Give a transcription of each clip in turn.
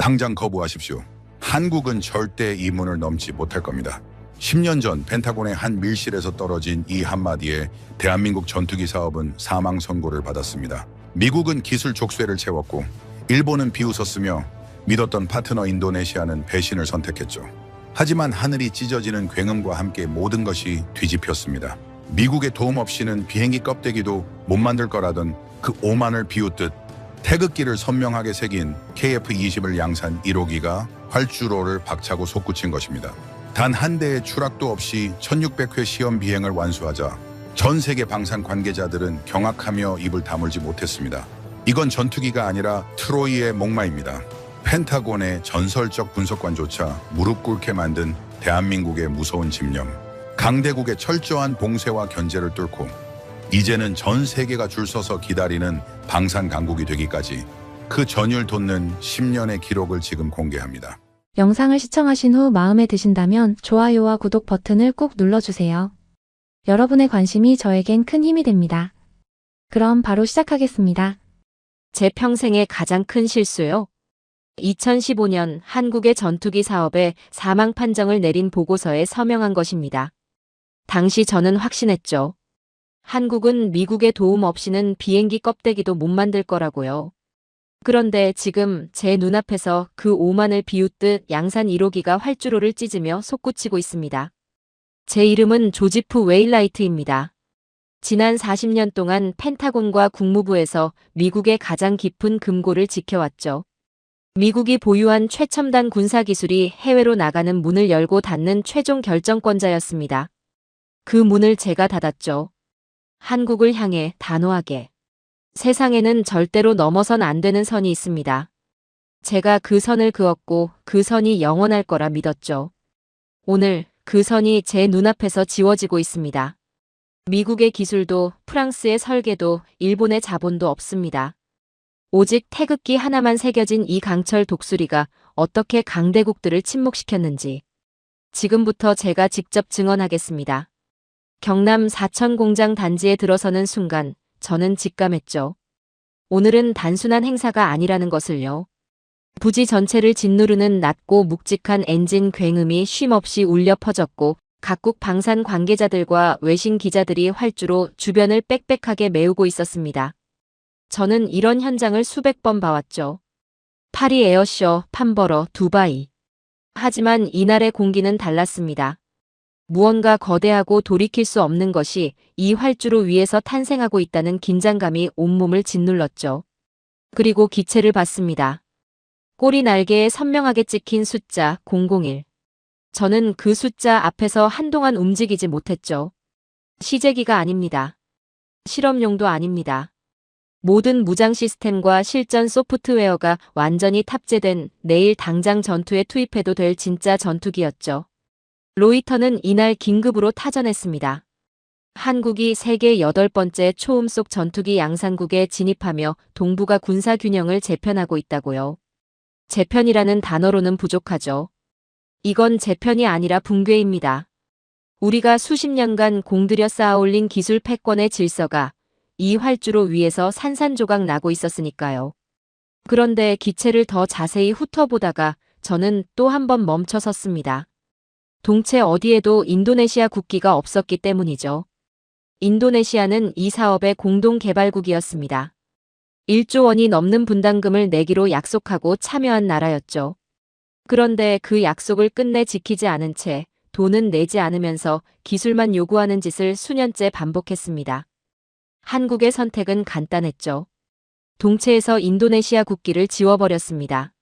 당장 거부하십시오. 한국은 절대 이 문을 넘지 못할 겁니다. 10년 전 펜타곤의 한 밀실에서 떨어진 이 한마디에 대한민국 전투기 사업은 사망 선고를 받았습니다. 미국은 기술 족쇄를 채웠고 일본은 비웃었으며 믿었던 파트너 인도네시아는 배신을 선택했죠. 하지만 하늘이 찢어지는 굉음과 함께 모든 것이 뒤집혔습니다. 미국의 도움 없이는 비행기 껍데기도 못 만들 거라던 그 오만을 비웃듯 태극기를 선명하게 새긴 KF-20을 양산 1호기가 활주로를 박차고 솟구친 것입니다. 단 한 대의 추락도 없이 1600회 시험 비행을 완수하자 전 세계 방산 관계자들은 경악하며 입을 다물지 못했습니다. 이건 전투기가 아니라 트로이의 목마입니다. 펜타곤의 전설적 분석관조차 무릎 꿇게 만든 대한민국의 무서운 집념. 강대국의 철저한 봉쇄와 견제를 뚫고 이제는 전 세계가 줄 서서 기다리는 방산 강국이 되기까지 그 전율 돋는 10년의 기록을 지금 공개합니다. 영상을 시청하신 후 마음에 드신다면 좋아요와 구독 버튼을 꼭 눌러주세요. 여러분의 관심이 저에겐 큰 힘이 됩니다. 그럼 바로 시작하겠습니다. 제 평생의 가장 큰 실수요. 2015년 한국의 전투기 사업에 사망 판정을 내린 보고서에 서명한 것입니다. 당시 저는 확신했죠. 한국은 미국의 도움 없이는 비행기 껍데기도 못 만들 거라고요. 그런데 지금 제 눈앞에서 그 오만을 비웃듯 양산 1호기가 활주로를 찢으며 솟구치고 있습니다. 제 이름은 조지프 웨일라이트입니다. 지난 40년 동안 펜타곤과 국무부에서 미국의 가장 깊은 금고를 지켜왔죠. 미국이 보유한 최첨단 군사기술이 해외로 나가는 문을 열고 닫는 최종 결정권자였습니다. 그 문을 제가 닫았죠. 한국을 향해 단호하게. 세상에는 절대로 넘어선 안 되는 선이 있습니다. 제가 그 선을 그었고 그 선이 영원할 거라 믿었죠. 오늘 그 선이 제 눈앞에서 지워지고 있습니다. 미국의 기술도 프랑스의 설계도 일본의 자본도 없습니다. 오직 태극기 하나만 새겨진 이 강철 독수리가 어떻게 강대국들을 침묵시켰는지 지금부터 제가 직접 증언하겠습니다. 경남 사천 공장 단지에 들어서는 순간 저는 직감했죠. 오늘은 단순한 행사가 아니라는 것을요. 부지 전체를 짓누르는 낮고 묵직한 엔진 굉음이 쉼없이 울려 퍼졌고 각국 방산 관계자들과 외신 기자들이 활주로 주변을 빽빽하게 메우고 있었습니다. 저는 이런 현장을 수백 번 봐왔죠. 파리 에어쇼, 판버러, 두바이. 하지만 이날의 공기는 달랐습니다. 무언가 거대하고 돌이킬 수 없는 것이 이 활주로 위에서 탄생하고 있다는 긴장감이 온몸을 짓눌렀죠. 그리고 기체를 봤습니다. 꼬리 날개에 선명하게 찍힌 숫자 001. 저는 그 숫자 앞에서 한동안 움직이지 못했죠. 시제기가 아닙니다. 실험용도 아닙니다. 모든 무장 시스템과 실전 소프트웨어가 완전히 탑재된 내일 당장 전투에 투입해도 될 진짜 전투기였죠. 로이터는 이날 긴급으로 타전했습니다. 한국이 세계 8번째 초음속 전투기 양산국에 진입하며 동북아 군사 균형을 재편하고 있다고요. 재편이라는 단어로는 부족하죠. 이건 재편이 아니라 붕괴입니다. 우리가 수십 년간 공들여 쌓아올린 기술 패권의 질서가 이 활주로 위에서 산산조각 나고 있었으니까요. 그런데 기체를 더 자세히 훑어보다가 저는 또 한 번 멈춰 섰습니다. 동체 어디에도 인도네시아 국기가 없었기 때문이죠. 인도네시아는 이 사업의 공동개발국이었습니다. 1조 원이 넘는 분담금을 내기로 약속하고 참여한 나라였죠. 그런데 그 약속을 끝내 지키지 않은 채 돈은 내지 않으면서 기술만 요구하는 짓을 수년째 반복했습니다. 한국의 선택은 간단했죠. 동체에서 인도네시아 국기를 지워버렸습니다.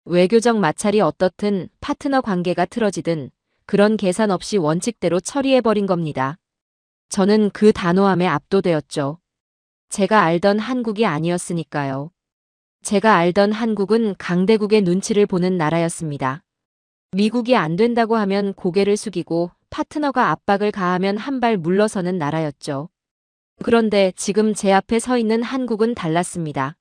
외교적 마찰이 어떻든 파트너 관계가 틀어지든 그런 계산 없이 원칙대로 처리해버린 겁니다. 저는 그 단호함에 압도되었죠. 제가 알던 한국이 아니었으니까요. 제가 알던 한국은 강대국의 눈치를 보는 나라였습니다. 미국이 안 된다고 하면 고개를 숙이고 파트너가 압박을 가하면 한 발 물러서는 나라였죠. 그런데 지금 제 앞에 서 있는 한국은 달랐습니다.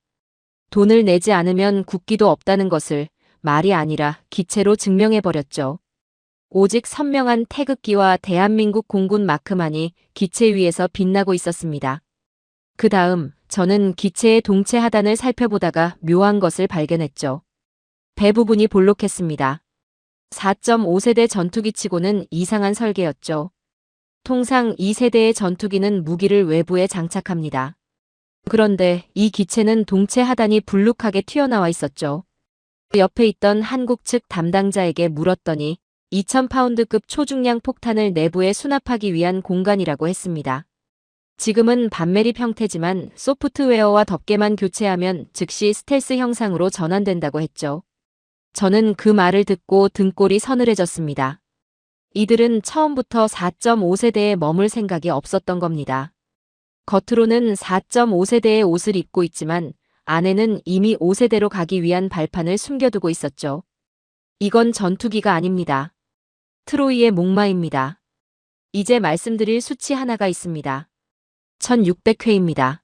돈을 내지 않으면 국기도 없다는 것을 말이 아니라 기체로 증명해버렸죠. 오직 선명한 태극기와 대한민국 공군 마크만이 기체 위에서 빛나고 있었습니다. 그 다음 저는 기체의 동체 하단을 살펴보다가 묘한 것을 발견했죠. 배 부분이 볼록했습니다. 4.5세대 전투기치고는 이상한 설계였죠. 통상 2세대의 전투기는 무기를 외부에 장착합니다. 그런데 이 기체는 동체 하단이 불룩하게 튀어나와 있었죠. 옆에 있던 한국 측 담당자에게 물었더니 2000파운드급 초중량 폭탄을 내부에 수납하기 위한 공간이라고 했습니다. 지금은 반매립 형태지만 소프트웨어와 덮개만 교체하면 즉시 스텔스 형상으로 전환된다고 했죠. 저는 그 말을 듣고 등골이 서늘해졌습니다. 이들은 처음부터 4.5세대에 머물 생각이 없었던 겁니다. 겉으로는 4.5세대의 옷을 입고 있지만 안에는 이미 5세대로 가기 위한 발판을 숨겨두고 있었죠. 이건 전투기가 아닙니다. 트로이의 목마입니다. 이제 말씀드릴 수치 하나가 있습니다. 1600회입니다.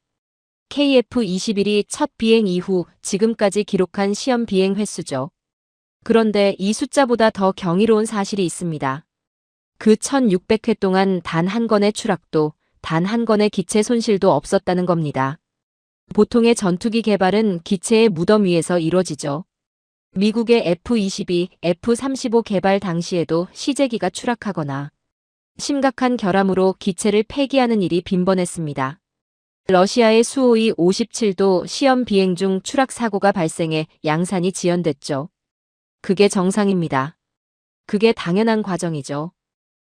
KF-21이 첫 비행 이후 지금까지 기록한 시험 비행 횟수죠. 그런데 이 숫자보다 더 경이로운 사실이 있습니다. 그 1600회 동안 단 한 건의 추락도, 단 한 건의 기체 손실도 없었다는 겁니다. 보통의 전투기 개발은 기체의 무덤 위에서 이루어지죠. 미국의 F-22, F-35 개발 당시에도 시제기가 추락하거나 심각한 결함으로 기체를 폐기하는 일이 빈번했습니다. 러시아의 수호이 57도 시험 비행 중 추락 사고가 발생해 양산이 지연됐죠. 그게 정상입니다. 그게 당연한 과정이죠.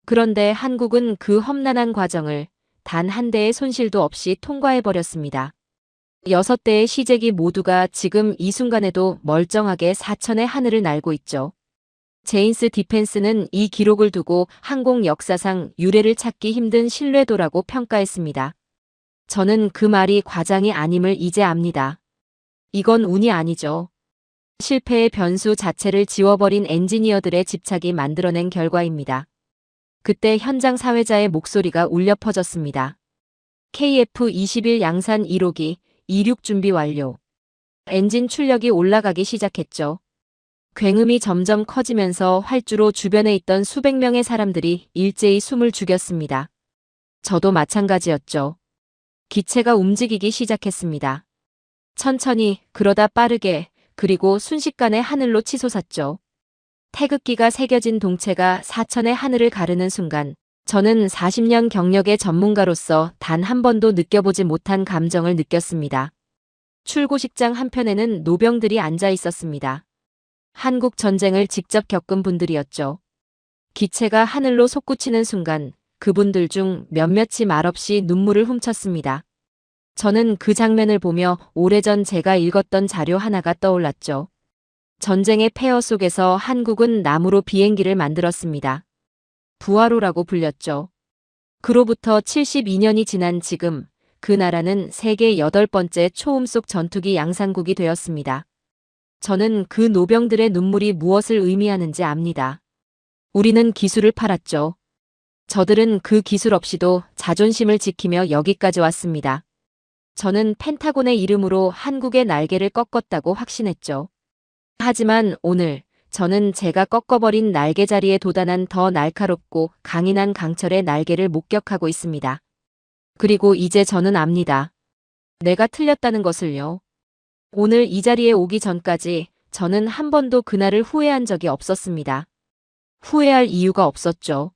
그런데 한국은 그 험난한 과정을 단 한 대의 손실도 없이 통과해버렸습니다. 6대의 시제기 모두가 지금 이 순간에도 멀쩡하게 사천의 하늘을 날고 있죠. 제인스 디펜스는 이 기록을 두고 항공 역사상 유례를 찾기 힘든 신뢰도라고 평가했습니다. 저는 그 말이 과장이 아님을 이제 압니다. 이건 운이 아니죠. 실패의 변수 자체를 지워버린 엔지니어들의 집착이 만들어낸 결과입니다. 그때 현장 사회자의 목소리가 울려 퍼졌습니다. KF-21 양산 1호기, 이륙 준비 완료. 엔진 출력이 올라가기 시작했죠. 굉음이 점점 커지면서 활주로 주변에 있던 수백 명의 사람들이 일제히 숨을 죽였습니다. 저도 마찬가지였죠. 기체가 움직이기 시작했습니다. 천천히, 그러다 빠르게, 그리고 순식간에 하늘로 치솟았죠. 태극기가 새겨진 동체가 사천의 하늘을 가르는 순간 저는 40년 경력의 전문가로서 단 한 번도 느껴보지 못한 감정을 느꼈습니다. 출고식장 한편에는 노병들이 앉아 있었습니다. 한국 전쟁을 직접 겪은 분들이었죠. 기체가 하늘로 솟구치는 순간 그분들 중 몇몇이 말없이 눈물을 훔쳤습니다. 저는 그 장면을 보며 오래전 제가 읽었던 자료 하나가 떠올랐죠. 전쟁의 폐허 속에서 한국은 나무로 비행기를 만들었습니다. 부하로라고 불렸죠. 그로부터 72년이 지난 지금 그 나라는 세계 8번째 초음속 전투기 양산국이 되었습니다. 저는 그 노병들의 눈물이 무엇을 의미하는지 압니다. 우리는 기술을 팔았죠. 저들은 그 기술 없이도 자존심을 지키며 여기까지 왔습니다. 저는 펜타곤의 이름으로 한국의 날개를 꺾었다고 확신했죠. 하지만 오늘 저는 제가 꺾어버린 날개 자리에 도단한 더 날카롭고 강인한 강철의 날개를 목격하고 있습니다. 그리고 이제 저는 압니다. 내가 틀렸다는 것을요. 오늘 이 자리에 오기 전까지 저는 한 번도 그날을 후회한 적이 없었습니다. 후회할 이유가 없었죠.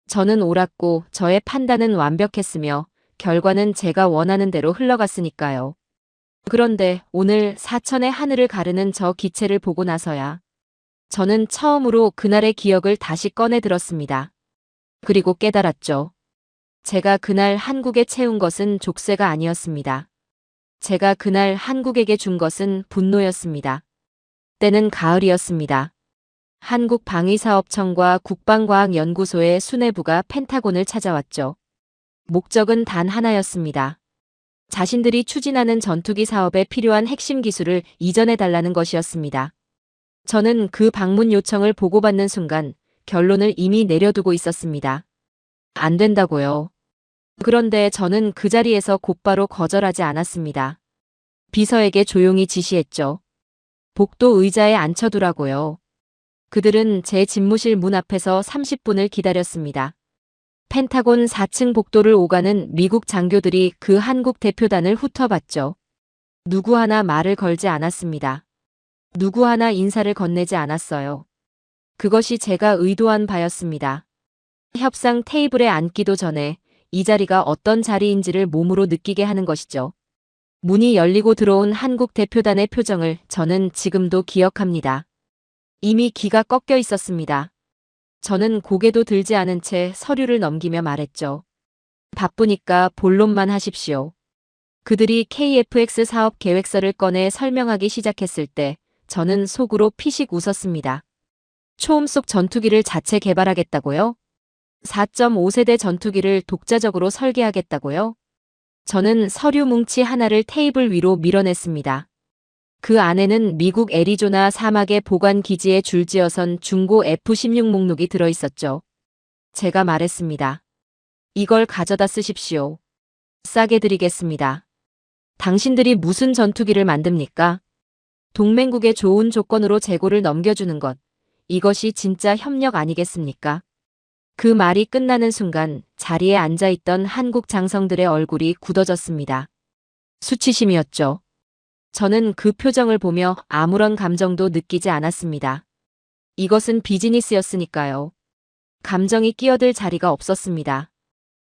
저는 옳았고 저의 판단은 완벽했으며 결과는 제가 원하는 대로 흘러갔으니까요. 그런데 오늘 사천의 하늘을 가르는 저 기체를 보고 나서야 저는 처음으로 그날의 기억을 다시 꺼내 들었습니다. 그리고 깨달았죠. 제가 그날 한국에 채운 것은 족쇄가 아니었습니다. 제가 그날 한국에게 준 것은 분노였습니다. 때는 가을이었습니다. 한국방위사업청과 국방과학연구소의 수뇌부가 펜타곤을 찾아왔죠. 목적은 단 하나였습니다. 자신들이 추진하는 전투기 사업에 필요한 핵심 기술을 이전해달라는 것이었습니다. 저는 그 방문 요청을 보고받는 순간 결론을 이미 내려두고 있었습니다. 안 된다고요. 그런데 저는 그 자리에서 곧바로 거절하지 않았습니다. 비서에게 조용히 지시했죠. 복도 의자에 앉혀두라고요. 그들은 제 집무실 문 앞에서 30분을 기다렸습니다. 펜타곤 4층 복도를 오가는 미국 장교들이 그 한국 대표단을 훑어봤죠. 누구 하나 말을 걸지 않았습니다. 누구 하나 인사를 건네지 않았어요. 그것이 제가 의도한 바였습니다. 협상 테이블에 앉기도 전에 이 자리가 어떤 자리인지를 몸으로 느끼게 하는 것이죠. 문이 열리고 들어온 한국 대표단의 표정을 저는 지금도 기억합니다. 이미 기가 꺾여 있었습니다. 저는 고개도 들지 않은 채 서류를 넘기며 말했죠. 바쁘니까 본론만 하십시오. 그들이 KFX 사업 계획서를 꺼내 설명하기 시작했을 때 저는 속으로 피식 웃었습니다. 초음 속 전투기를 자체 개발하겠다고요? 4.5세대 전투기를 독자적으로 설계하겠다고요? 저는 서류 뭉치 하나를 테이블 위로 밀어냈습니다. 그 안에는 미국 애리조나 사막의 보관 기지에 줄지어선 중고 F-16 목록이 들어있었죠. 제가 말했습니다. 이걸 가져다 쓰십시오. 싸게 드리겠습니다. 당신들이 무슨 전투기를 만듭니까? 동맹국의 좋은 조건으로 재고를 넘겨주는 것. 이것이 진짜 협력 아니겠습니까? 그 말이 끝나는 순간 자리에 앉아있던 한국 장성들의 얼굴이 굳어졌습니다. 수치심이었죠. 저는 그 표정을 보며 아무런 감정도 느끼지 않았습니다. 이것은 비즈니스였으니까요. 감정이 끼어들 자리가 없었습니다.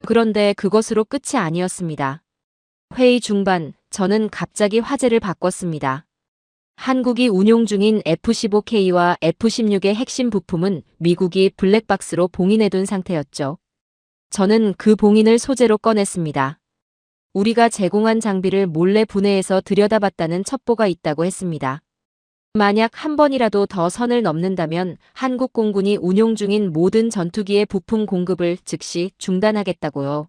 그런데 그것으로 끝이 아니었습니다. 회의 중반, 저는 갑자기 화제를 바꿨습니다. 한국이 운용 중인 F-15K와 F-16의 핵심 부품은 미국이 블랙박스로 봉인해둔 상태였죠. 저는 그 봉인을 소재로 꺼냈습니다. 우리가 제공한 장비를 몰래 분해해서 들여다봤다는 첩보가 있다고 했습니다. 만약 한 번이라도 더 선을 넘는다면 한국 공군이 운용 중인 모든 전투기의 부품 공급을 즉시 중단하겠다고요.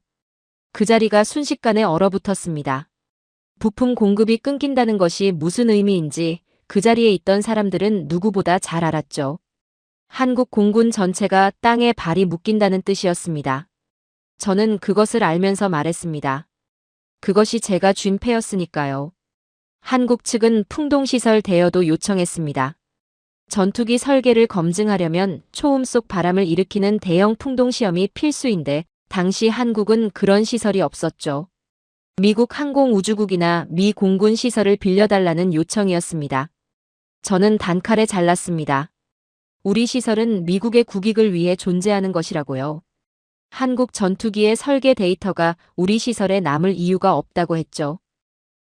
그 자리가 순식간에 얼어붙었습니다. 부품 공급이 끊긴다는 것이 무슨 의미인지 그 자리에 있던 사람들은 누구보다 잘 알았죠. 한국 공군 전체가 땅에 발이 묶인다는 뜻이었습니다. 저는 그것을 알면서 말했습니다. 그것이 제가 쥔 패였으니까요. 한국 측은 풍동시설 대여도 요청했습니다. 전투기 설계를 검증하려면 초음 속 바람을 일으키는 대형 풍동시험이 필수인데 당시 한국은 그런 시설이 없었죠. 미국 항공우주국이나 미 공군 시설을 빌려달라는 요청이었습니다. 저는 단칼에 잘랐습니다. 우리 시설은 미국의 국익을 위해 존재하는 것이라고요. 한국 전투기의 설계 데이터가 우리 시설에 남을 이유가 없다고 했죠.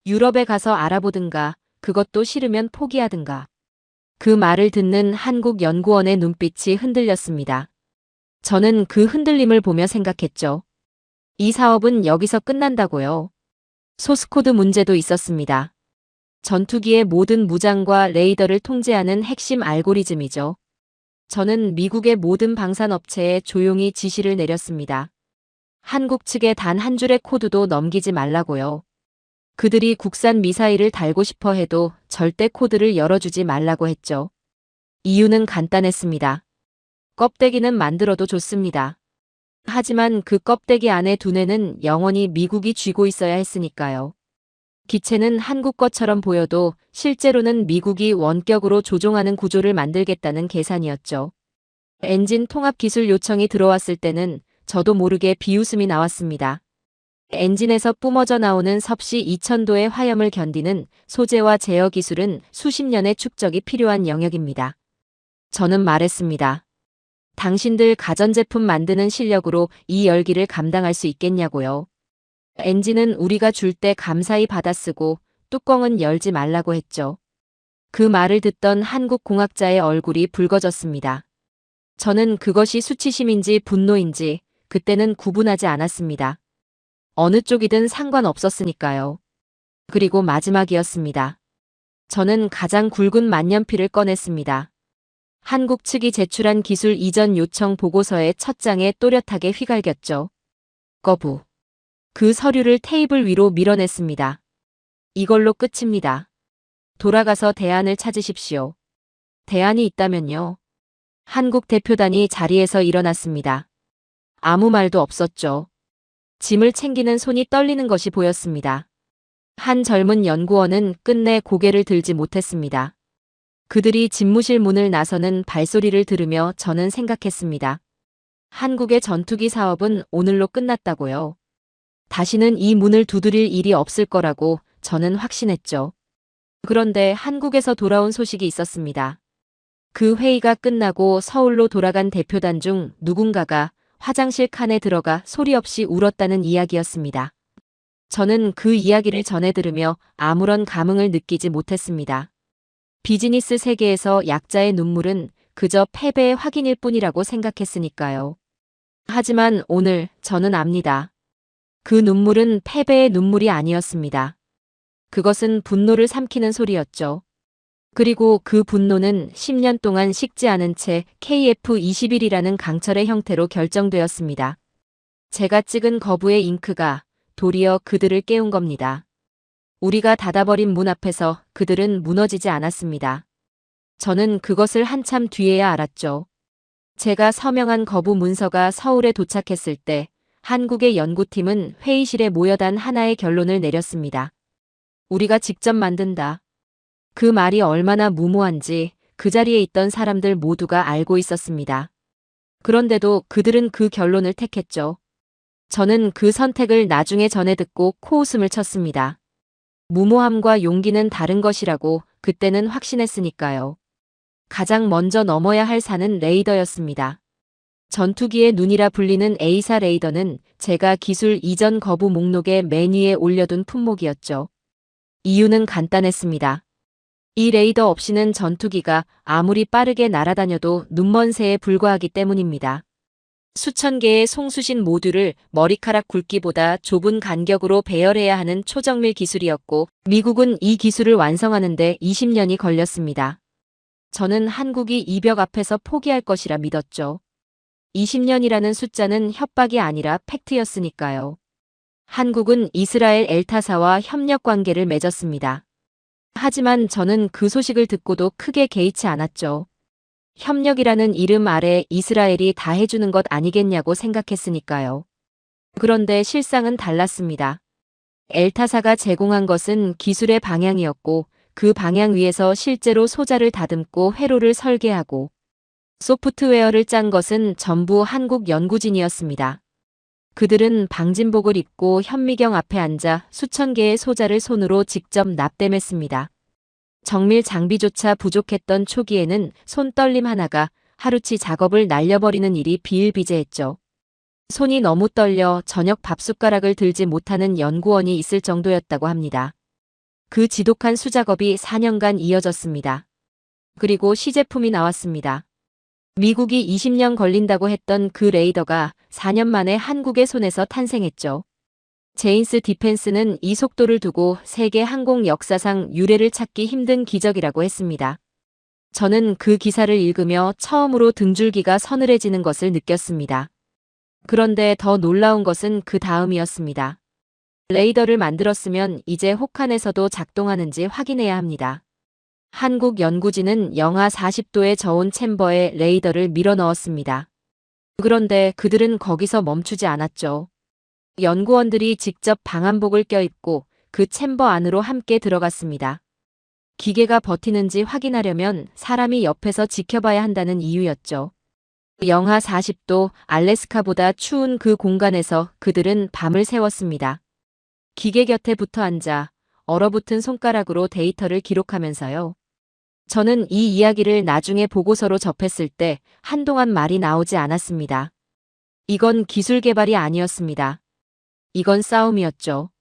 유럽에 가서 알아보든가, 그것도 싫으면 포기하든가. 그 말을 듣는 한국 연구원의 눈빛이 흔들렸습니다. 저는 그 흔들림을 보며 생각했죠. 이 사업은 여기서 끝난다고요. 소스코드 문제도 있었습니다. 전투기의 모든 무장과 레이더를 통제하는 핵심 알고리즘이죠. 저는 미국의 모든 방산업체에 조용히 지시를 내렸습니다. 한국 측에 단 한 줄의 코드도 넘기지 말라고요. 그들이 국산 미사일을 달고 싶어 해도 절대 코드를 열어주지 말라고 했죠. 이유는 간단했습니다. 껍데기는 만들어도 좋습니다. 하지만 그 껍데기 안에 두뇌는 영원히 미국이 쥐고 있어야 했으니까요. 기체는 한국 것처럼 보여도 실제로는 미국이 원격으로 조종하는 구조를 만들겠다는 계산이었죠. 엔진 통합 기술 요청이 들어왔을 때는 저도 모르게 비웃음이 나왔습니다. 엔진에서 뿜어져 나오는 섭씨 2000도의 화염을 견디는 소재와 제어 기술은 수십 년의 축적이 필요한 영역입니다. 저는 말했습니다. 당신들 가전제품 만드는 실력으로 이 열기를 감당할 수 있겠냐고요. 엔진은 우리가 줄 때 감사히 받아쓰고 뚜껑은 열지 말라고 했죠. 그 말을 듣던 한국 공학자의 얼굴이 붉어졌습니다. 저는 그것이 수치심인지 분노인지 그때는 구분하지 않았습니다. 어느 쪽이든 상관없었으니까요. 그리고 마지막이었습니다. 저는 가장 굵은 만년필을 꺼냈습니다. 한국 측이 제출한 기술 이전 요청 보고서의 첫 장에 또렷하게 휘갈겼죠. 거부. 그 서류를 테이블 위로 밀어냈습니다. 이걸로 끝입니다. 돌아가서 대안을 찾으십시오. 대안이 있다면요. 한국 대표단이 자리에서 일어났습니다. 아무 말도 없었죠. 짐을 챙기는 손이 떨리는 것이 보였습니다. 한 젊은 연구원은 끝내 고개를 들지 못했습니다. 그들이 집무실 문을 나서는 발소리를 들으며 저는 생각했습니다. 한국의 전투기 사업은 오늘로 끝났다고요. 다시는 이 문을 두드릴 일이 없을 거라고 저는 확신했죠. 그런데 한국에서 돌아온 소식이 있었습니다. 그 회의가 끝나고 서울로 돌아간 대표단 중 누군가가 화장실 칸에 들어가 소리 없이 울었다는 이야기였습니다. 저는 그 이야기를 전해 들으며 아무런 감흥을 느끼지 못했습니다. 비즈니스 세계에서 약자의 눈물은 그저 패배의 확인일 뿐이라고 생각했으니까요. 하지만 오늘 저는 압니다. 그 눈물은 패배의 눈물이 아니었습니다. 그것은 분노를 삼키는 소리였죠. 그리고 그 분노는 10년 동안 식지 않은 채 KF21이라는 강철의 형태로 결정되었습니다. 제가 찍은 거부의 잉크가 도리어 그들을 깨운 겁니다. 우리가 닫아버린 문 앞에서 그들은 무너지지 않았습니다. 저는 그것을 한참 뒤에야 알았죠. 제가 서명한 거부 문서가 서울에 도착했을 때 한국의 연구팀은 회의실에 모여단 하나의 결론을 내렸습니다. 우리가 직접 만든다. 그 말이 얼마나 무모한지 그 자리에 있던 사람들 모두가 알고 있었습니다. 그런데도 그들은 그 결론을 택했죠. 저는 그 선택을 나중에 전해 듣고 코웃음을 쳤습니다. 무모함과 용기는 다른 것이라고 그때는 확신했으니까요. 가장 먼저 넘어야 할 산은 레이더였습니다. 전투기의 눈이라 불리는 A사 레이더는 제가 기술 이전 거부 목록의 맨 위에 올려둔 품목이었죠. 이유는 간단했습니다. 이 레이더 없이는 전투기가 아무리 빠르게 날아다녀도 눈먼 새에 불과하기 때문입니다. 수천 개의 송수신 모듈을 머리카락 굵기보다 좁은 간격으로 배열해야 하는 초정밀 기술이었고 미국은 이 기술을 완성하는 데 20년이 걸렸습니다. 저는 한국이 이 벽 앞에서 포기할 것이라 믿었죠. 20년이라는 숫자는 협박이 아니라 팩트였으니까요. 한국은 이스라엘 엘타사와 협력 관계를 맺었습니다. 하지만 저는 그 소식을 듣고도 크게 개의치 않았죠. 협력이라는 이름 아래 이스라엘이 다 해주는 것 아니겠냐고 생각했으니까요. 그런데 실상은 달랐습니다. 엘타사가 제공한 것은 기술의 방향이었고 그 방향 위에서 실제로 소자를 다듬고 회로를 설계하고 소프트웨어를 짠 것은 전부 한국 연구진이었습니다. 그들은 방진복을 입고 현미경 앞에 앉아 수천 개의 소자를 손으로 직접 납땜했습니다. 정밀 장비조차 부족했던 초기에는 손떨림 하나가 하루치 작업을 날려버리는 일이 비일비재했죠. 손이 너무 떨려 저녁 밥숟가락을 들지 못하는 연구원이 있을 정도였다고 합니다. 그 지독한 수작업이 4년간 이어졌습니다. 그리고 시제품이 나왔습니다. 미국이 20년 걸린다고 했던 그 레이더가 4년 만에 한국의 손에서 탄생했죠. 제인스 디펜스는 이 속도를 두고 세계 항공 역사상 유례를 찾기 힘든 기적이라고 했습니다. 저는 그 기사를 읽으며 처음으로 등줄기가 서늘해지는 것을 느꼈습니다. 그런데 더 놀라운 것은 그 다음이었습니다. 레이더를 만들었으면 이제 혹한에서도 작동하는지 확인해야 합니다. 한국 연구진은 영하 40도의 저온 챔버에 레이더를 밀어 넣었습니다. 그런데 그들은 거기서 멈추지 않았죠. 연구원들이 직접 방한복을 껴입고 그 챔버 안으로 함께 들어갔습니다. 기계가 버티는지 확인하려면 사람이 옆에서 지켜봐야 한다는 이유였죠. 영하 40도 알래스카보다 추운 그 공간에서 그들은 밤을 새웠습니다. 기계 곁에 붙어 앉아 얼어붙은 손가락으로 데이터를 기록하면서요. 저는 이 이야기를 나중에 보고서로 접했을 때 한동안 말이 나오지 않았습니다. 이건 기술 개발이 아니었습니다. 이건 싸움이었죠.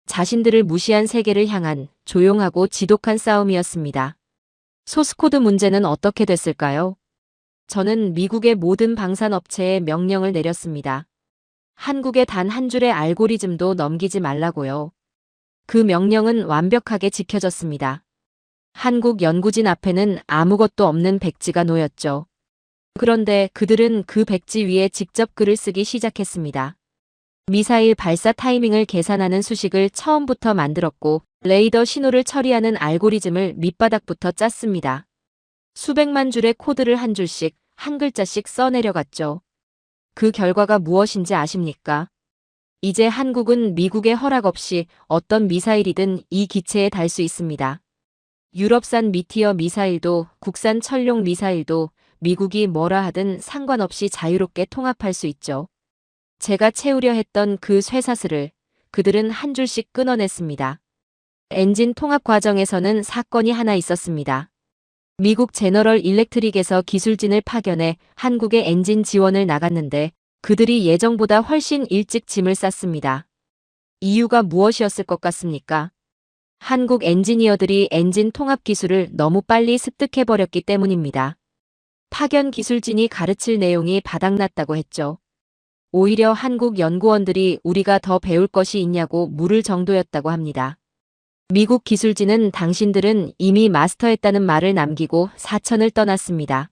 자신들을 무시한 세계를 향한 조용하고 지독한 싸움이었습니다. 소스코드 문제는 어떻게 됐을까요? 저는 미국의 모든 방산업체에 명령을 내렸습니다. 한국의 단 한 줄의 알고리즘도 넘기지 말라고요. 그 명령은 완벽하게 지켜졌습니다. 한국 연구진 앞에는 아무것도 없는 백지가 놓였죠. 그런데 그들은 그 백지 위에 직접 글을 쓰기 시작했습니다. 미사일 발사 타이밍을 계산하는 수식을 처음부터 만들었고 레이더 신호를 처리하는 알고리즘을 밑바닥부터 짰습니다. 수백만 줄의 코드를 한 줄씩 한 글자씩 써내려갔죠. 그 결과가 무엇인지 아십니까? 이제 한국은 미국의 허락 없이 어떤 미사일이든 이 기체에 달 수 있습니다. 유럽산 미티어 미사일도 국산 천룡 미사일도 미국이 뭐라 하든 상관없이 자유롭게 통합할 수 있죠. 제가 채우려 했던 그 쇠사슬을 그들은 한 줄씩 끊어냈습니다. 엔진 통합 과정에서는 사건이 하나 있었습니다. 미국 제너럴 일렉트릭에서 기술진을 파견해 한국에 엔진 지원을 나갔는데 그들이 예정보다 훨씬 일찍 짐을 쌌습니다. 이유가 무엇이었을 것 같습니까? 한국 엔지니어들이 엔진 통합 기술을 너무 빨리 습득해버렸기 때문입니다. 파견 기술진이 가르칠 내용이 바닥났다고 했죠. 오히려 한국 연구원들이 우리가 더 배울 것이 있냐고 물을 정도였다고 합니다. 미국 기술진은 당신들은 이미 마스터했다는 말을 남기고 사천을 떠났습니다.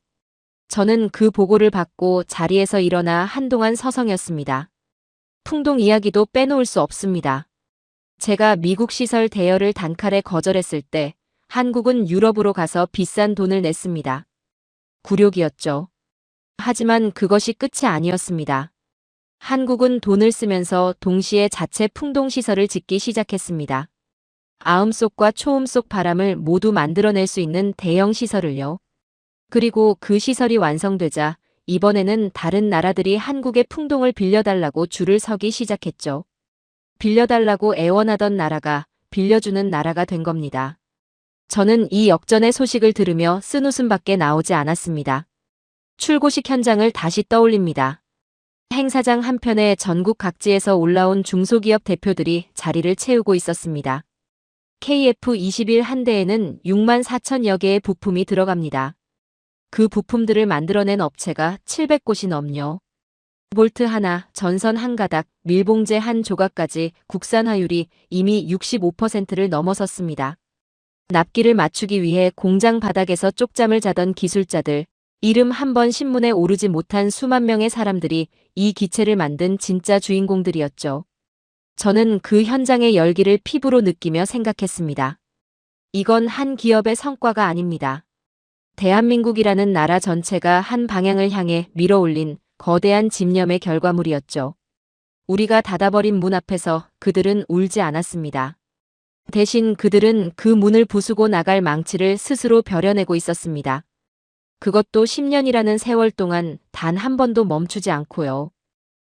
저는 그 보고를 받고 자리에서 일어나 한동안 서성였습니다. 풍동 이야기도 빼놓을 수 없습니다. 제가 미국 시설 대여를 단칼에 거절했을 때 한국은 유럽으로 가서 비싼 돈을 냈습니다. 굴욕이었죠. 하지만 그것이 끝이 아니었습니다. 한국은 돈을 쓰면서 동시에 자체 풍동시설을 짓기 시작했습니다. 아음속과 초음속 바람을 모두 만들어낼 수 있는 대형 시설을요. 그리고 그 시설이 완성되자 이번에는 다른 나라들이 한국의 풍동을 빌려달라고 줄을 서기 시작했죠. 빌려달라고 애원하던 나라가 빌려주는 나라가 된 겁니다. 저는 이 역전의 소식을 들으며 쓴웃음밖에 나오지 않았습니다. 출고식 현장을 다시 떠올립니다. 행사장 한편에 전국 각지에서 올라온 중소기업 대표들이 자리를 채우고 있었습니다. KF-21 한 대에는 6만 4천여 개의 부품이 들어갑니다. 그 부품들을 만들어낸 업체가 700곳이 넘요. 볼트 하나, 전선 한 가닥, 밀봉재 한 조각까지 국산화율이 이미 65%를 넘어섰습니다. 납기를 맞추기 위해 공장 바닥에서 쪽잠을 자던 기술자들, 이름 한 번 신문에 오르지 못한 수만 명의 사람들이 이 기체를 만든 진짜 주인공들이었죠. 저는 그 현장의 열기를 피부로 느끼며 생각했습니다. 이건 한 기업의 성과가 아닙니다. 대한민국이라는 나라 전체가 한 방향을 향해 밀어올린 거대한 집념의 결과물이었죠. 우리가 닫아버린 문 앞에서 그들은 울지 않았습니다. 대신 그들은 그 문을 부수고 나갈 망치를 스스로 벼려내고 있었습니다. 그것도 10년이라는 세월 동안 단 한 번도 멈추지 않고요.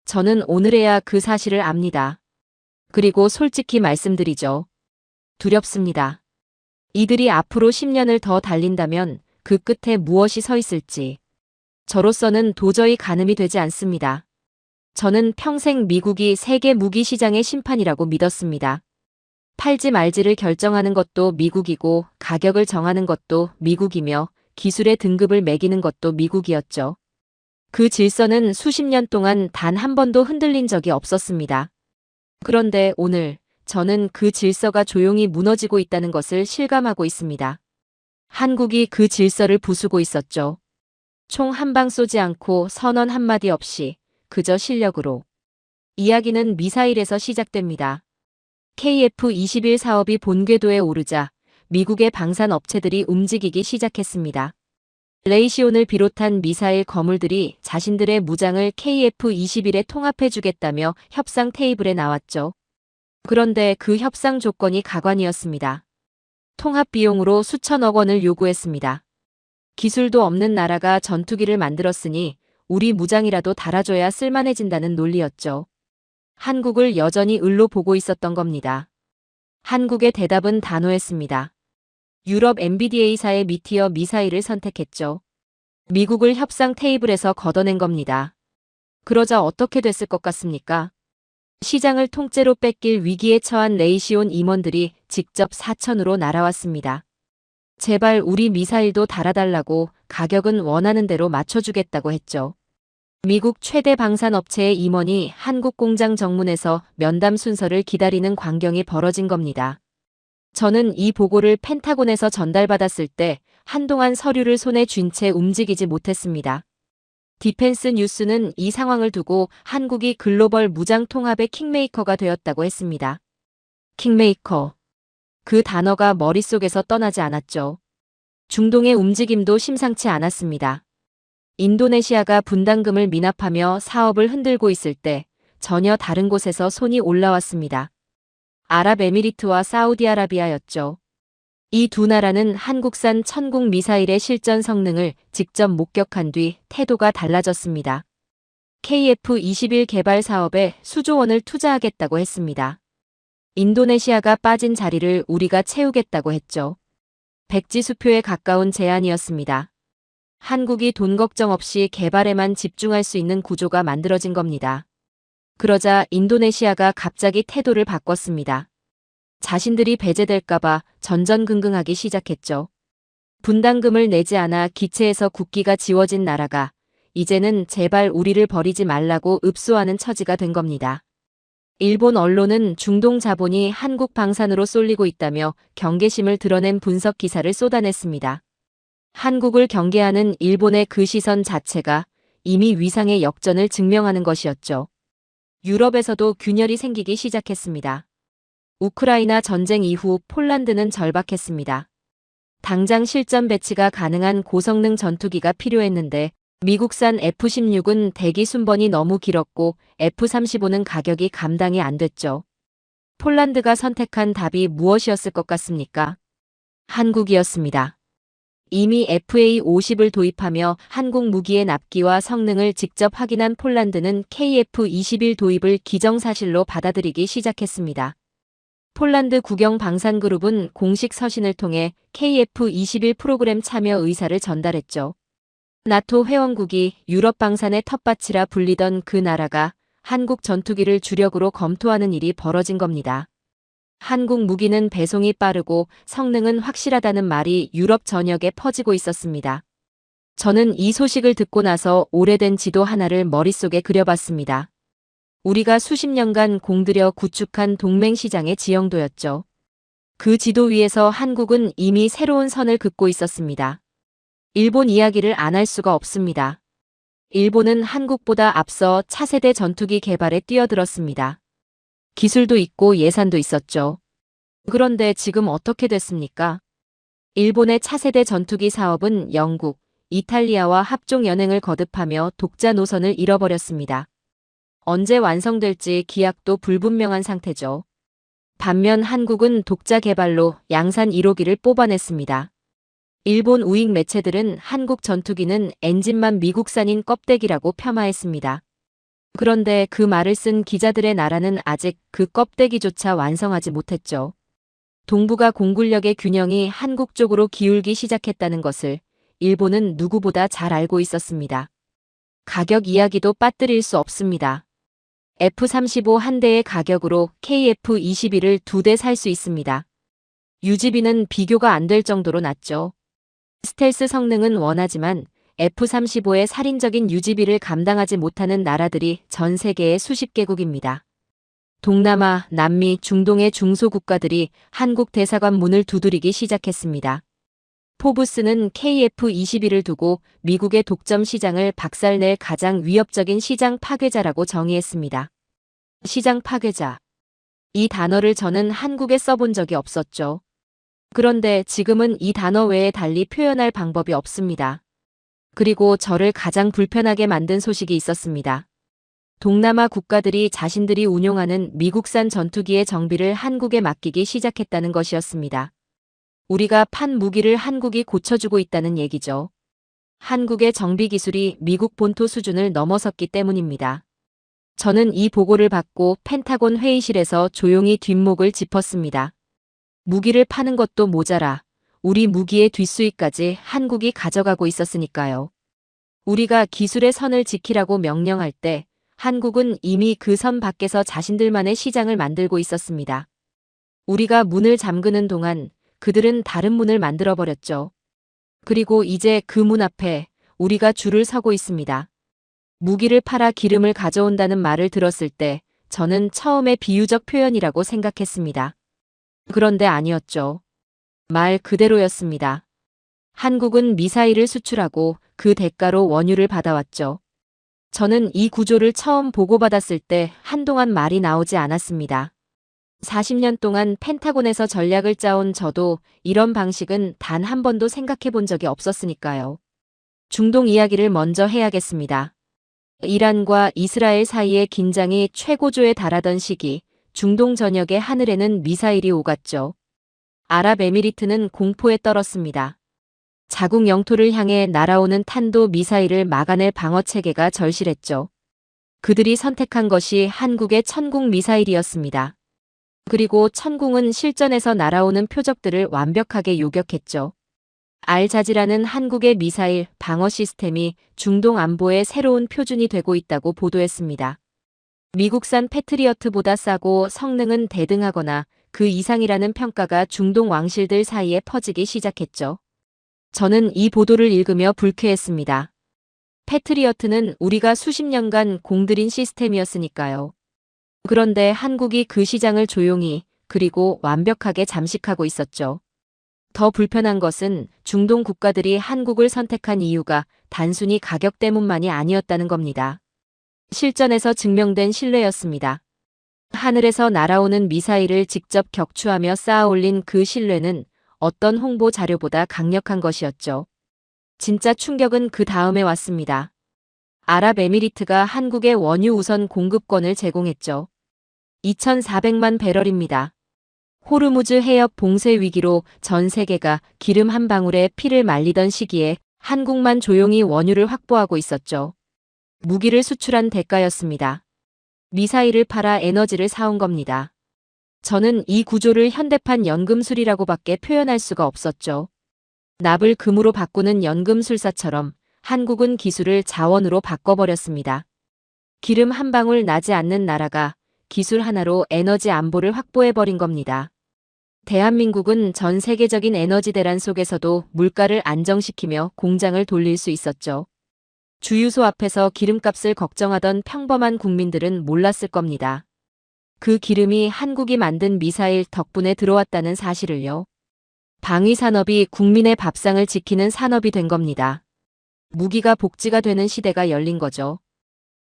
저는 오늘에야 그 사실을 압니다. 그리고 솔직히 말씀드리죠. 두렵습니다. 이들이 앞으로 10년을 더 달린다면 그 끝에 무엇이 서 있을지. 저로서는 도저히 가늠이 되지 않습니다. 저는 평생 미국이 세계 무기 시장의 심판이라고 믿었습니다. 팔지 말지를 결정하는 것도 미국이고 가격을 정하는 것도 미국이며 기술의 등급을 매기는 것도 미국이었죠. 그 질서는 수십 년 동안 단 한 번도 흔들린 적이 없었습니다. 그런데 오늘 저는 그 질서가 조용히 무너지고 있다는 것을 실감하고 있습니다. 한국이 그 질서를 부수고 있었죠. 총 한 방 쏘지 않고 선언 한마디 없이 그저 실력으로. 이야기는 미사일에서 시작됩니다. KF-21 사업이 본궤도에 오르자 미국의 방산 업체들이 움직이기 시작했습니다. 레이시온을 비롯한 미사일 거물들이 자신들의 무장을 KF-21에 통합해주겠다며 협상 테이블에 나왔죠. 그런데 그 협상 조건이 가관이었습니다. 통합 비용으로 수천억 원을 요구했습니다. 기술도 없는 나라가 전투기를 만들었으니 우리 무장이라도 달아줘야 쓸만해진다는 논리였죠. 한국을 여전히 을로 보고 있었던 겁니다. 한국의 대답은 단호했습니다. 유럽 NBDA사의 미티어 미사일을 선택했죠. 미국을 협상 테이블에서 걷어낸 겁니다. 그러자 어떻게 됐을 것 같습니까? 시장을 통째로 뺏길 위기에 처한 레이시온 임원들이 직접 사천으로 날아왔습니다. 제발 우리 미사일도 달아달라고, 가격은 원하는 대로 맞춰주겠다고 했죠. 미국 최대 방산업체의 임원이 한국 공장 정문에서 면담 순서를 기다리는 광경이 벌어진 겁니다. 저는 이 보고를 펜타곤에서 전달받았을 때 한동안 서류를 손에 쥔 채 움직이지 못했습니다. 디펜스 뉴스는 이 상황을 두고 한국이 글로벌 무장 통합의 킹메이커가 되었다고 했습니다. 킹메이커. 그 단어가 머릿속에서 떠나지 않았죠. 중동의 움직임도 심상치 않았습니다. 인도네시아가 분담금을 미납하며 사업을 흔들고 있을 때 전혀 다른 곳에서 손이 올라왔습니다. 아랍에미리트와 사우디아라비아였죠. 이 두 나라는 한국산 천국 미사일의 실전 성능을 직접 목격한 뒤 태도가 달라졌습니다. KF-21 개발 사업에 수조 원을 투자하겠다고 했습니다. 인도네시아가 빠진 자리를 우리가 채우겠다고 했죠. 백지수표에 가까운 제안이었습니다. 한국이 돈 걱정 없이 개발에만 집중할 수 있는 구조가 만들어진 겁니다. 그러자 인도네시아가 갑자기 태도를 바꿨습니다. 자신들이 배제될까봐 전전긍긍하기 시작했죠. 분담금을 내지 않아 기체에서 국기가 지워진 나라가 이제는 제발 우리를 버리지 말라고 읍소하는 처지가 된 겁니다. 일본 언론은 중동 자본이 한국 방산으로 쏠리고 있다며 경계심을 드러낸 분석 기사를 쏟아냈습니다. 한국을 경계하는 일본의 그 시선 자체가 이미 위상의 역전을 증명하는 것이었죠. 유럽에서도 균열이 생기기 시작했습니다. 우크라이나 전쟁 이후 폴란드는 절박했습니다. 당장 실전 배치가 가능한 고성능 전투기가 필요했는데 미국산 F-16은 대기 순번이 너무 길었고 F-35는 가격이 감당이 안 됐죠. 폴란드가 선택한 답이 무엇이었을 것 같습니까? 한국이었습니다. 이미 FA-50을 도입하며 한국 무기의 납기와 성능을 직접 확인한 폴란드는 KF-21 도입을 기정사실로 받아들이기 시작했습니다. 폴란드 국영방산그룹은 공식 서신을 통해 KF-21 프로그램 참여 의사를 전달했죠. 나토 회원국이 유럽 방산의 텃밭이라 불리던 그 나라가 한국 전투기를 주력으로 검토하는 일이 벌어진 겁니다. 한국 무기는 배송이 빠르고 성능은 확실하다는 말이 유럽 전역에 퍼지고 있었습니다. 저는 이 소식을 듣고 나서 오래된 지도 하나를 머릿속에 그려봤습니다. 우리가 수십 년간 공들여 구축한 동맹시장의 지형도였죠. 그 지도 위에서 한국은 이미 새로운 선을 긋고 있었습니다. 일본 이야기를 안 할 수가 없습니다. 일본은 한국보다 앞서 차세대 전투기 개발에 뛰어들었습니다. 기술도 있고 예산도 있었죠. 그런데 지금 어떻게 됐습니까? 일본의 차세대 전투기 사업은 영국, 이탈리아와 합종 연행을 거듭하며 독자 노선을 잃어버렸습니다. 언제 완성될지 기약도 불분명한 상태죠. 반면 한국은 독자 개발로 양산 1호기를 뽑아냈습니다. 일본 우익 매체들은 한국 전투기는 엔진만 미국산인 껍데기라고 폄하했습니다. 그런데 그 말을 쓴 기자들의 나라는 아직 그 껍데기조차 완성하지 못했죠. 동북아 공군력의 균형이 한국 쪽으로 기울기 시작했다는 것을 일본은 누구보다 잘 알고 있었습니다. 가격 이야기도 빠뜨릴 수 없습니다. F-35 한 대의 가격으로 KF-21을 2대 살 수 있습니다. 유지비는 비교가 안 될 정도로 낮죠. 스텔스 성능은 원하지만 F-35의 살인적인 유지비를 감당하지 못하는 나라들이 전 세계의 수십 개국입니다. 동남아, 남미, 중동의 중소국가들이 한국 대사관 문을 두드리기 시작했습니다. 포브스는 KF-21을 두고 미국의 독점 시장을 박살낼 가장 위협적인 시장 파괴자라고 정의했습니다. 시장 파괴자. 이 단어를 저는 한국에 써본 적이 없었죠. 그런데 지금은 이 단어 외에 달리 표현할 방법이 없습니다. 그리고 저를 가장 불편하게 만든 소식이 있었습니다. 동남아 국가들이 자신들이 운용하는 미국산 전투기의 정비를 한국에 맡기기 시작했다는 것이었습니다. 우리가 판 무기를 한국이 고쳐주고 있다는 얘기죠. 한국의 정비 기술이 미국 본토 수준을 넘어섰기 때문입니다. 저는 이 보고를 받고 펜타곤 회의실에서 조용히 뒷목을 짚었습니다. 무기를 파는 것도 모자라 우리 무기의 뒷수익까지 한국이 가져가고 있었으니까요. 우리가 기술의 선을 지키라고 명령할 때 한국은 이미 그 선 밖에서 자신들만의 시장을 만들고 있었습니다. 우리가 문을 잠그는 동안 그들은 다른 문을 만들어버렸죠. 그리고 이제 그 문 앞에 우리가 줄을 서고 있습니다. 무기를 팔아 기름을 가져온다는 말을 들었을 때 저는 처음에 비유적 표현이라고 생각했습니다. 그런데 아니었죠. 말 그대로였습니다. 한국은 미사일을 수출하고 그 대가로 원유를 받아왔죠. 저는 이 구조를 처음 보고받았을 때 한동안 말이 나오지 않았습니다. 40년 동안 펜타곤에서 전략을 짜온 저도 이런 방식은 단 한 번도 생각해 본 적이 없었으니까요. 중동 이야기를 먼저 해야겠습니다. 이란과 이스라엘 사이의 긴장이 최고조에 달하던 시기, 중동 전역의 하늘에는 미사일이 오갔죠. 아랍에미리트는 공포에 떨었습니다. 자국 영토를 향해 날아오는 탄도 미사일을 막아낼 방어체계가 절실했죠. 그들이 선택한 것이 한국의 천국 미사일이었습니다. 그리고 천궁은 실전에서 날아오는 표적들을 완벽하게 요격했죠. 알자지라는 한국의 미사일 방어 시스템이 중동 안보의 새로운 표준이 되고 있다고 보도했습니다. 미국산 패트리어트보다 싸고 성능은 대등하거나 그 이상이라는 평가가 중동 왕실들 사이에 퍼지기 시작했죠. 저는 이 보도를 읽으며 불쾌했습니다. 패트리어트는 우리가 수십 년간 공들인 시스템이었으니까요. 그런데 한국이 그 시장을 조용히 그리고 완벽하게 잠식하고 있었죠. 더 불편한 것은 중동 국가들이 한국을 선택한 이유가 단순히 가격 때문만이 아니었다는 겁니다. 실전에서 증명된 신뢰였습니다. 하늘에서 날아오는 미사일을 직접 격추하며 쌓아올린 그 신뢰는 어떤 홍보 자료보다 강력한 것이었죠. 진짜 충격은 그 다음에 왔습니다. 아랍에미리트가 한국에 원유 우선 공급권을 제공했죠. 2,400만 배럴입니다. 호르무즈 해협 봉쇄 위기로 전 세계가 기름 한 방울에 피를 말리던 시기에 한국만 조용히 원유를 확보하고 있었죠. 무기를 수출한 대가였습니다. 미사일을 팔아 에너지를 사온 겁니다. 저는 이 구조를 현대판 연금술이라고밖에 표현할 수가 없었죠. 납을 금으로 바꾸는 연금술사처럼 한국은 기술을 자원으로 바꿔버렸습니다. 기름 한 방울 나지 않는 나라가 기술 하나로 에너지 안보를 확보해버린 겁니다. 대한민국은 전 세계적인 에너지 대란 속에서도 물가를 안정시키며 공장을 돌릴 수 있었죠. 주유소 앞에서 기름값을 걱정하던 평범한 국민들은 몰랐을 겁니다. 그 기름이 한국이 만든 미사일 덕분에 들어왔다는 사실을요. 방위산업이 국민의 밥상을 지키는 산업이 된 겁니다. 무기가 복지가 되는 시대가 열린 거죠.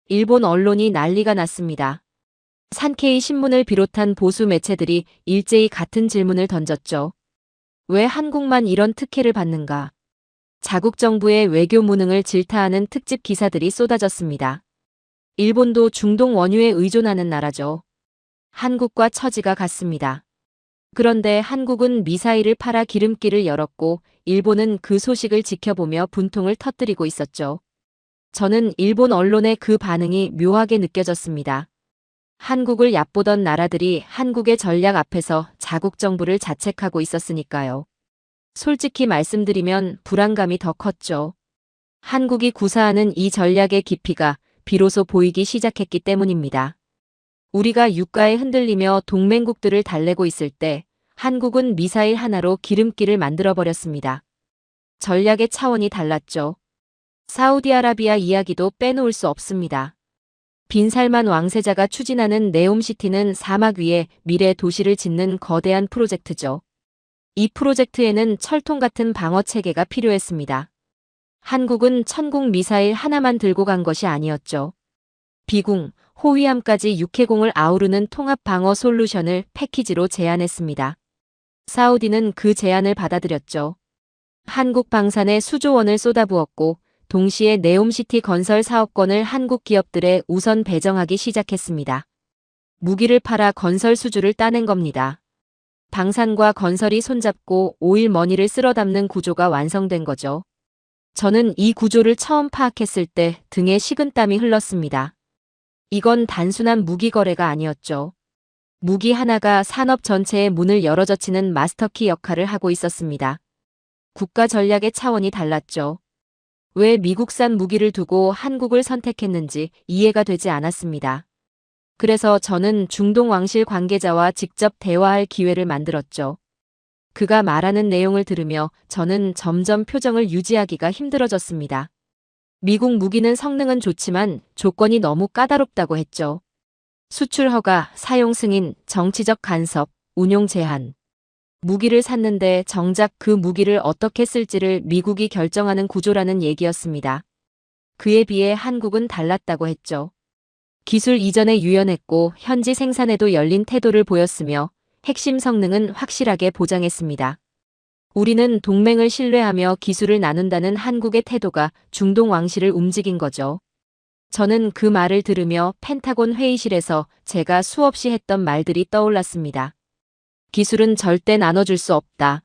일본 언론이 난리가 났습니다. 산케이 신문을 비롯한 보수 매체들이 일제히 같은 질문을 던졌죠. 왜 한국만 이런 특혜를 받는가? 자국 정부의 외교 무능을 질타하는 특집 기사들이 쏟아졌습니다. 일본도 중동 원유에 의존하는 나라죠. 한국과 처지가 같습니다. 그런데 한국은 미사일을 팔아 기름길을 열었고 일본은 그 소식을 지켜보며 분통을 터뜨리고 있었죠. 저는 일본 언론의 그 반응이 묘하게 느껴졌습니다. 한국을 얕보던 나라들이 한국의 전략 앞에서 자국 정부를 자책하고 있었으니까요. 솔직히 말씀드리면 불안감이 더 컸죠. 한국이 구사하는 이 전략의 깊이가 비로소 보이기 시작했기 때문입니다. 우리가 유가에 흔들리며 동맹국들을 달래고 있을 때 한국은 미사일 하나로 기름길을 만들어버렸습니다. 전략의 차원이 달랐죠. 사우디아라비아 이야기도 빼놓을 수 없습니다. 빈살만 왕세자가 추진하는 네옴시티는 사막 위에 미래 도시를 짓는 거대한 프로젝트죠. 이 프로젝트에는 철통 같은 방어 체계가 필요했습니다. 한국은 천궁 미사일 하나만 들고 간 것이 아니었죠. 비궁, 호위함까지 육해공을 아우르는 통합 방어 솔루션을 패키지로 제안했습니다. 사우디는 그 제안을 받아들였죠. 한국 방산에 수조 원을 쏟아부었고 동시에 네옴시티 건설 사업권을 한국 기업들에 우선 배정하기 시작했습니다. 무기를 팔아 건설 수주를 따낸 겁니다. 방산과 건설이 손잡고 오일머니를 쓸어 담는 구조가 완성된 거죠. 저는 이 구조를 처음 파악했을 때 등에 식은땀이 흘렀습니다. 이건 단순한 무기 거래가 아니었죠. 무기 하나가 산업 전체의 문을 열어젖히는 마스터키 역할을 하고 있었습니다. 국가 전략의 차원이 달랐죠. 왜 미국산 무기를 두고 한국을 선택했는지 이해가 되지 않았습니다. 그래서 저는 중동 왕실 관계자와 직접 대화할 기회를 만들었죠. 그가 말하는 내용을 들으며 저는 점점 표정을 유지하기가 힘들어졌습니다. 미국 무기는 성능은 좋지만 조건이 너무 까다롭다고 했죠. 수출 허가, 사용 승인, 정치적 간섭, 운용 제한. 무기를 샀는데 정작 그 무기를 어떻게 쓸지를 미국이 결정하는 구조라는 얘기였습니다. 그에 비해 한국은 달랐다고 했죠. 기술 이전에 유연했고 현지 생산에도 열린 태도를 보였으며 핵심 성능은 확실하게 보장했습니다. 우리는 동맹을 신뢰하며 기술을 나눈다는 한국의 태도가 중동 왕실을 움직인 거죠. 저는 그 말을 들으며 펜타곤 회의실에서 제가 수없이 했던 말들이 떠올랐습니다. 기술은 절대 나눠줄 수 없다.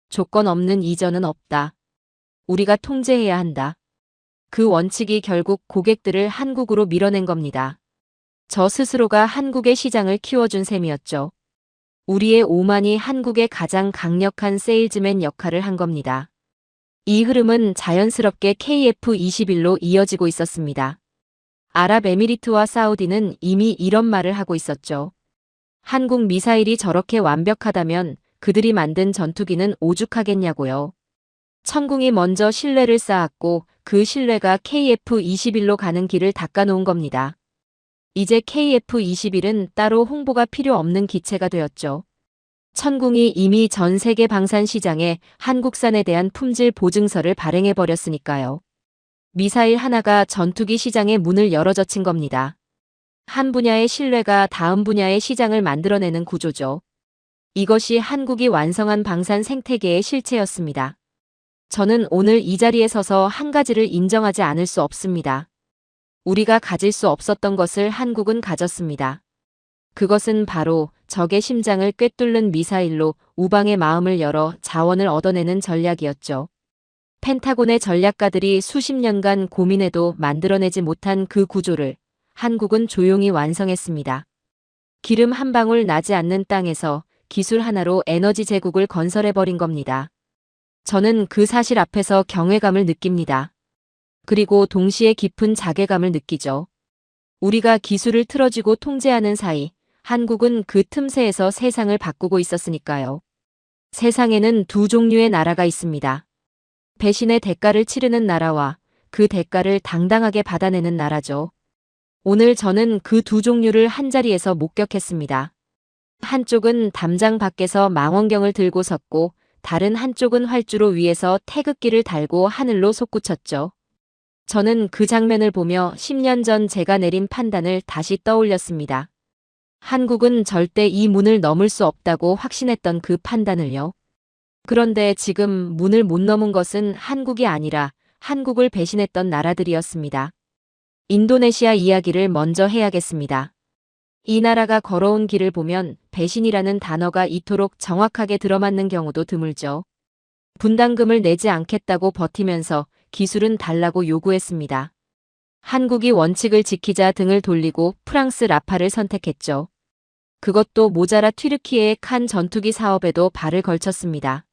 조건 없는 이전은 없다. 우리가 통제해야 한다. 그 원칙이 결국 고객들을 한국으로 밀어낸 겁니다. 저 스스로가 한국의 시장을 키워준 셈이었죠. 우리의 오만이 한국의 가장 강력한 세일즈맨 역할을 한 겁니다. 이 흐름은 자연스럽게 KF-21로 이어지고 있었습니다. 아랍에미리트와 사우디는 이미 이런 말을 하고 있었죠. 한국 미사일이 저렇게 완벽하다면 그들이 만든 전투기는 오죽하겠냐고요. 천궁이 먼저 신뢰를 쌓았고 그 신뢰가 KF-21로 가는 길을 닦아놓은 겁니다. 이제 KF-21은 따로 홍보가 필요 없는 기체가 되었죠. 천궁이 이미 전 세계 방산 시장에 한국산에 대한 품질 보증서를 발행해버렸으니까요. 미사일 하나가 전투기 시장의 문을 열어젖힌 겁니다. 한 분야의 신뢰가 다음 분야의 시장을 만들어내는 구조죠. 이것이 한국이 완성한 방산 생태계의 실체였습니다. 저는 오늘 이 자리에 서서 한 가지를 인정하지 않을 수 없습니다. 우리가 가질 수 없었던 것을 한국은 가졌습니다. 그것은 바로 적의 심장을 꿰뚫는 미사일로 우방의 마음을 열어 자원을 얻어내는 전략이었죠. 펜타곤의 전략가들이 수십 년간 고민해도 만들어내지 못한 그 구조를 한국은 조용히 완성했습니다. 기름 한 방울 나지 않는 땅에서 기술 하나로 에너지 제국을 건설해버린 겁니다. 저는 그 사실 앞에서 경외감을 느낍니다. 그리고 동시에 깊은 자괴감을 느끼죠. 우리가 기술을 틀어쥐고 통제하는 사이 한국은 그 틈새에서 세상을 바꾸고 있었으니까요. 세상에는 두 종류의 나라가 있습니다. 배신의 대가를 치르는 나라와 그 대가를 당당하게 받아내는 나라죠. 오늘 저는 그 두 종류를 한자리에서 목격했습니다. 한쪽은 담장 밖에서 망원경을 들고 섰고 다른 한쪽은 활주로 위에서 태극기를 달고 하늘로 솟구쳤죠. 저는 그 장면을 보며 10년 전 제가 내린 판단을 다시 떠올렸습니다. 한국은 절대 이 문을 넘을 수 없다고 확신했던 그 판단을요. 그런데 지금 문을 못 넘은 것은 한국이 아니라 한국을 배신했던 나라들이었습니다. 인도네시아 이야기를 먼저 해야겠습니다. 이 나라가 걸어온 길을 보면 배신이라는 단어가 이토록 정확하게 들어맞는 경우도 드물죠. 분담금을 내지 않겠다고 버티면서 기술은 달라고 요구했습니다. 한국이 원칙을 지키자 등을 돌리고 프랑스 라팔을 선택했죠. 그것도 모자라 튀르키예의 칸 전투기 사업에도 발을 걸쳤습니다.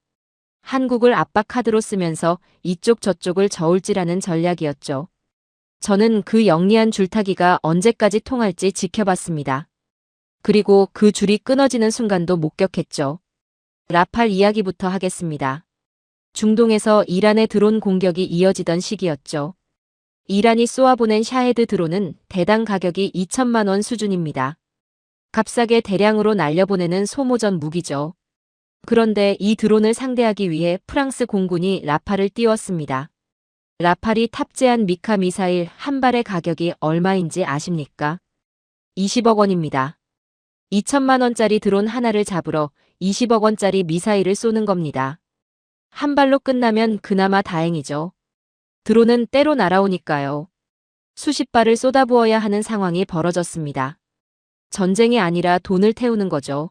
한국을 압박 카드로 쓰면서 이쪽 저쪽을 저울질하는 전략이었죠. 저는 그 영리한 줄타기가 언제까지 통할지 지켜봤습니다. 그리고 그 줄이 끊어지는 순간도 목격했죠. 라팔 이야기부터 하겠습니다. 중동에서 이란의 드론 공격이 이어지던 시기였죠. 이란이 쏘아보낸 샤헤드 드론은 대당 가격이 2천만 원 수준입니다. 값싸게 대량으로 날려보내는 소모전 무기죠. 그런데 이 드론을 상대하기 위해 프랑스 공군이 라팔을 띄웠습니다. 라팔이 탑재한 미카 미사일 한 발의 가격이 얼마인지 아십니까? 20억 원입니다. 2천만 원짜리 드론 하나를 잡으러 20억 원짜리 미사일을 쏘는 겁니다. 한 발로 끝나면 그나마 다행이죠. 드론은 때로 날아오니까요. 수십 발을 쏟아부어야 하는 상황이 벌어졌습니다. 전쟁이 아니라 돈을 태우는 거죠.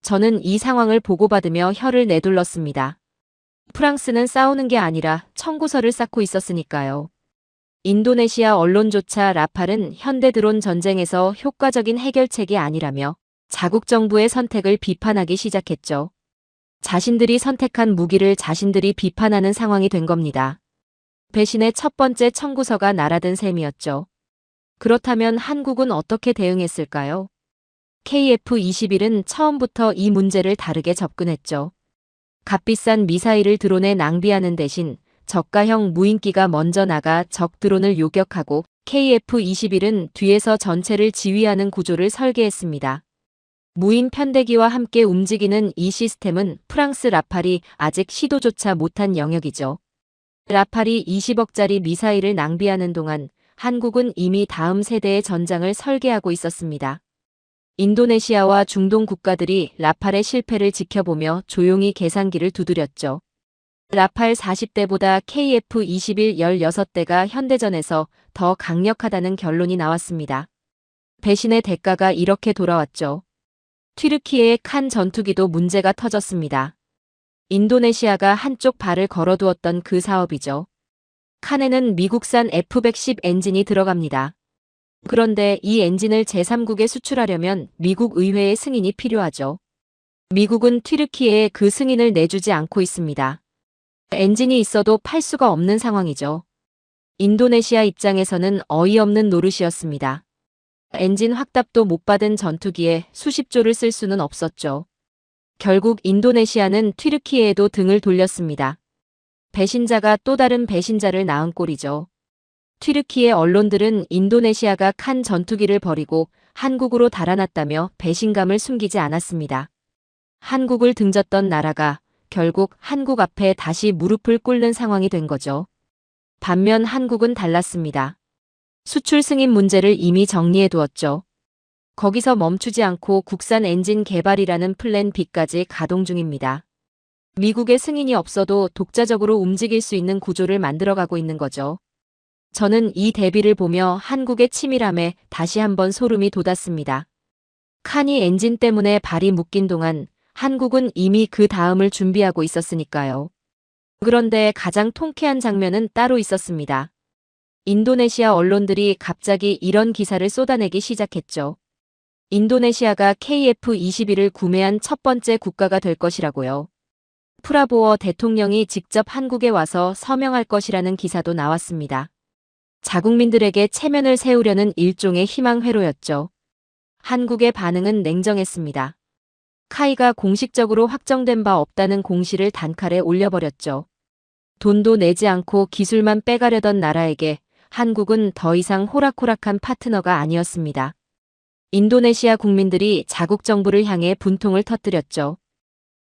저는 이 상황을 보고받으며 혀를 내둘렀습니다. 프랑스는 싸우는 게 아니라 청구서를 쌓고 있었으니까요. 인도네시아 언론조차 라팔은 현대 드론 전쟁에서 효과적인 해결책이 아니라며 자국 정부의 선택을 비판하기 시작했죠. 자신들이 선택한 무기를 자신들이 비판하는 상황이 된 겁니다. 배신의 첫 번째 청구서가 날아든 셈이었죠. 그렇다면 한국은 어떻게 대응했을까요? KF-21은 처음부터 이 문제를 다르게 접근했죠. 값비싼 미사일을 드론에 낭비하는 대신 저가형 무인기가 먼저 나가 적 드론을 요격하고 KF-21은 뒤에서 전체를 지휘하는 구조를 설계했습니다. 무인 편대기와 함께 움직이는 이 시스템은 프랑스 라팔이 아직 시도조차 못한 영역이죠. 라팔이 20억짜리 미사일을 낭비하는 동안 한국은 이미 다음 세대의 전장을 설계하고 있었습니다. 인도네시아와 중동 국가들이 라팔의 실패를 지켜보며 조용히 계산기를 두드렸죠. 라팔 40대보다 KF-21 16대가 현대전에서 더 강력하다는 결론이 나왔습니다. 배신의 대가가 이렇게 돌아왔죠. 튀르키예의 칸 전투기도 문제가 터졌습니다. 인도네시아가 한쪽 발을 걸어두었던 그 사업이죠. 칸에는 미국산 F-110 엔진이 들어갑니다. 그런데 이 엔진을 제3국에 수출하려면 미국 의회의 승인이 필요하죠. 미국은 튀르키예에 그 승인을 내주지 않고 있습니다. 엔진이 있어도 팔 수가 없는 상황이죠. 인도네시아 입장에서는 어이없는 노릇이었습니다. 엔진 확답도 못 받은 전투기에 수십 조를 쓸 수는 없었죠. 결국 인도네시아는 튀르키예에도 등을 돌렸습니다. 배신자가 또 다른 배신자를 낳은 꼴이죠. 튀르키예 언론들은 인도네시아가 칸 전투기를 버리고 한국으로 달아났다며 배신감을 숨기지 않았습니다. 한국을 등졌던 나라가 결국 한국 앞에 다시 무릎을 꿇는 상황이 된 거죠. 반면 한국은 달랐습니다. 수출 승인 문제를 이미 정리해 두었죠. 거기서 멈추지 않고 국산 엔진 개발이라는 플랜 B까지 가동 중입니다. 미국의 승인이 없어도 독자적으로 움직일 수 있는 구조를 만들어가고 있는 거죠. 저는 이 대비를 보며 한국의 치밀함에 다시 한번 소름이 돋았습니다. 칸이 엔진 때문에 발이 묶인 동안 한국은 이미 그 다음을 준비하고 있었으니까요. 그런데 가장 통쾌한 장면은 따로 있었습니다. 인도네시아 언론들이 갑자기 이런 기사를 쏟아내기 시작했죠. 인도네시아가 KF-21을 구매한 첫 번째 국가가 될 것이라고요. 프라보어 대통령이 직접 한국에 와서 서명할 것이라는 기사도 나왔습니다. 자국민들에게 체면을 세우려는 일종의 희망 회로였죠. 한국의 반응은 냉정했습니다. 카이가 공식적으로 확정된 바 없다는 공시를 단칼에 올려버렸죠. 돈도 내지 않고 기술만 빼가려던 나라에게 한국은 더 이상 호락호락한 파트너가 아니었습니다. 인도네시아 국민들이 자국 정부를 향해 분통을 터뜨렸죠.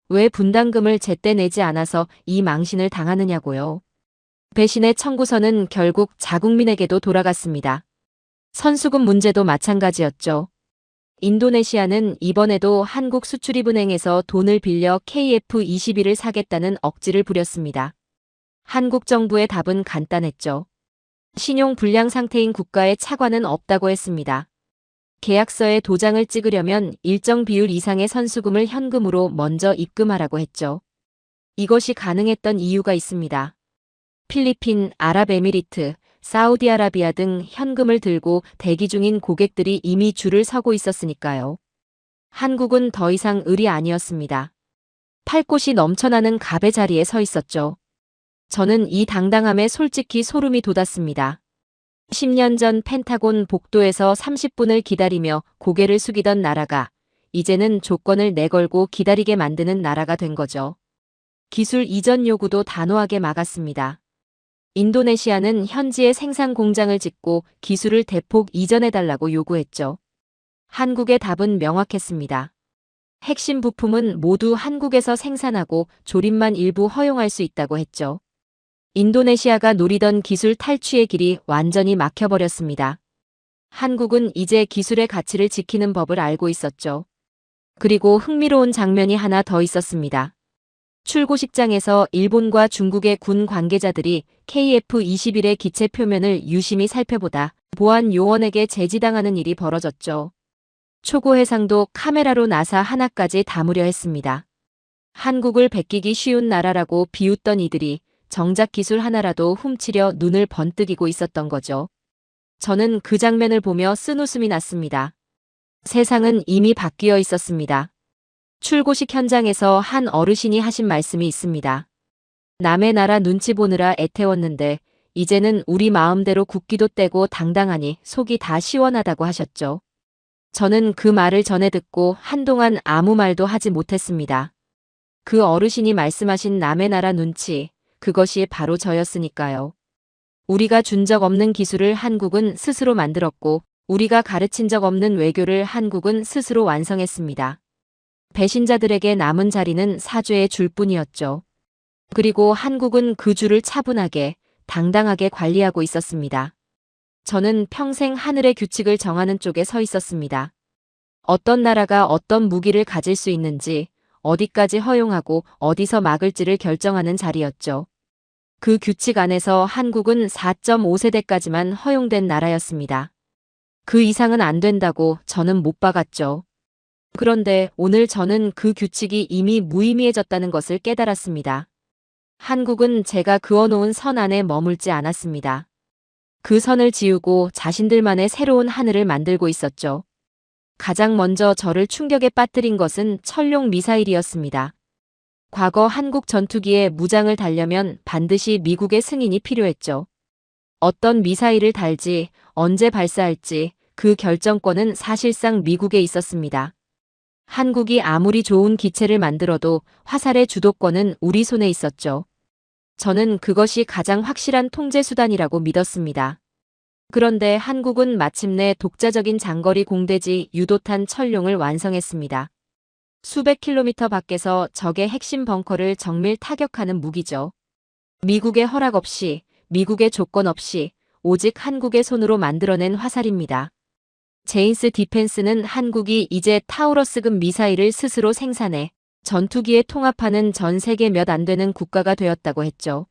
왜 분담금을 제때 내지 않아서 이 망신을 당하느냐고요. 배신의 청구서는 결국 자국민에게도 돌아갔습니다. 선수금 문제도 마찬가지였죠. 인도네시아는 이번에도 한국 수출입은행에서 돈을 빌려 KF-21을 사겠다는 억지를 부렸습니다. 한국 정부의 답은 간단했죠. 신용 불량 상태인 국가에 차관은 없다고 했습니다. 계약서에 도장을 찍으려면 일정 비율 이상의 선수금을 현금으로 먼저 입금하라고 했죠. 이것이 가능했던 이유가 있습니다. 필리핀, 아랍에미리트, 사우디아라비아 등 현금을 들고 대기 중인 고객들이 이미 줄을 서고 있었으니까요. 한국은 더 이상 을이 아니었습니다. 팔 곳이 넘쳐나는 갑의 자리에 서 있었죠. 저는 이 당당함에 솔직히 소름이 돋았습니다. 10년 전 펜타곤 복도에서 30분을 기다리며 고개를 숙이던 나라가 이제는 조건을 내걸고 기다리게 만드는 나라가 된 거죠. 기술 이전 요구도 단호하게 막았습니다. 인도네시아는 현지에 생산 공장을 짓고 기술을 대폭 이전해달라고 요구했죠. 한국의 답은 명확했습니다. 핵심 부품은 모두 한국에서 생산하고 조립만 일부 허용할 수 있다고 했죠. 인도네시아가 노리던 기술 탈취의 길이 완전히 막혀버렸습니다. 한국은 이제 기술의 가치를 지키는 법을 알고 있었죠. 그리고 흥미로운 장면이 하나 더 있었습니다. 출고식장에서 일본과 중국의 군 관계자들이 KF-21의 기체 표면을 유심히 살펴보다 보안 요원에게 제지당하는 일이 벌어졌죠. 초고 해상도 카메라로 나사 하나까지 담으려 했습니다. 한국을 베끼기 쉬운 나라라고 비웃던 이들이 정작 기술 하나라도 훔치려 눈을 번뜩이고 있었던 거죠. 저는 그 장면을 보며 쓴웃음이 났습니다. 세상은 이미 바뀌어 있었습니다. 출고식 현장에서 한 어르신이 하신 말씀이 있습니다. 남의 나라 눈치 보느라 애태웠는데 이제는 우리 마음대로 국기도 떼고 당당하니 속이 다 시원하다고 하셨죠. 저는 그 말을 전해 듣고 한동안 아무 말도 하지 못했습니다. 그 어르신이 말씀하신 남의 나라 눈치, 그것이 바로 저였으니까요. 우리가 준 적 없는 기술을 한국은 스스로 만들었고 우리가 가르친 적 없는 외교를 한국은 스스로 완성했습니다. 배신자들에게 남은 자리는 사죄의 줄뿐이었죠. 그리고 한국은 그 줄을 차분하게, 당당하게 관리하고 있었습니다. 저는 평생 하늘의 규칙을 정하는 쪽에 서 있었습니다. 어떤 나라가 어떤 무기를 가질 수 있는지, 어디까지 허용하고 어디서 막을지를 결정하는 자리였죠. 그 규칙 안에서 한국은 4.5세대까지만 허용된 나라였습니다. 그 이상은 안 된다고 저는 못 박았죠. 그런데 오늘 저는 그 규칙이 이미 무의미해졌다는 것을 깨달았습니다. 한국은 제가 그어놓은 선 안에 머물지 않았습니다. 그 선을 지우고 자신들만의 새로운 하늘을 만들고 있었죠. 가장 먼저 저를 충격에 빠뜨린 것은 철룡 미사일이었습니다. 과거 한국 전투기에 무장을 달려면 반드시 미국의 승인이 필요했죠. 어떤 미사일을 달지, 언제 발사할지 그 결정권은 사실상 미국에 있었습니다. 한국이 아무리 좋은 기체를 만들어도 화살의 주도권은 우리 손에 있었죠. 저는 그것이 가장 확실한 통제 수단이라고 믿었습니다. 그런데 한국은 마침내 독자적인 장거리 공대지 유도탄 철룡을 완성했습니다. 수백 킬로미터 밖에서 적의 핵심 벙커를 정밀 타격하는 무기죠. 미국의 허락 없이, 미국의 조건 없이 오직 한국의 손으로 만들어낸 화살입니다. 제인스 디펜스는 한국이 이제 타우러스급 미사일을 스스로 생산해 전투기에 통합하는 전 세계 몇 안 되는 국가가 되었다고 했죠.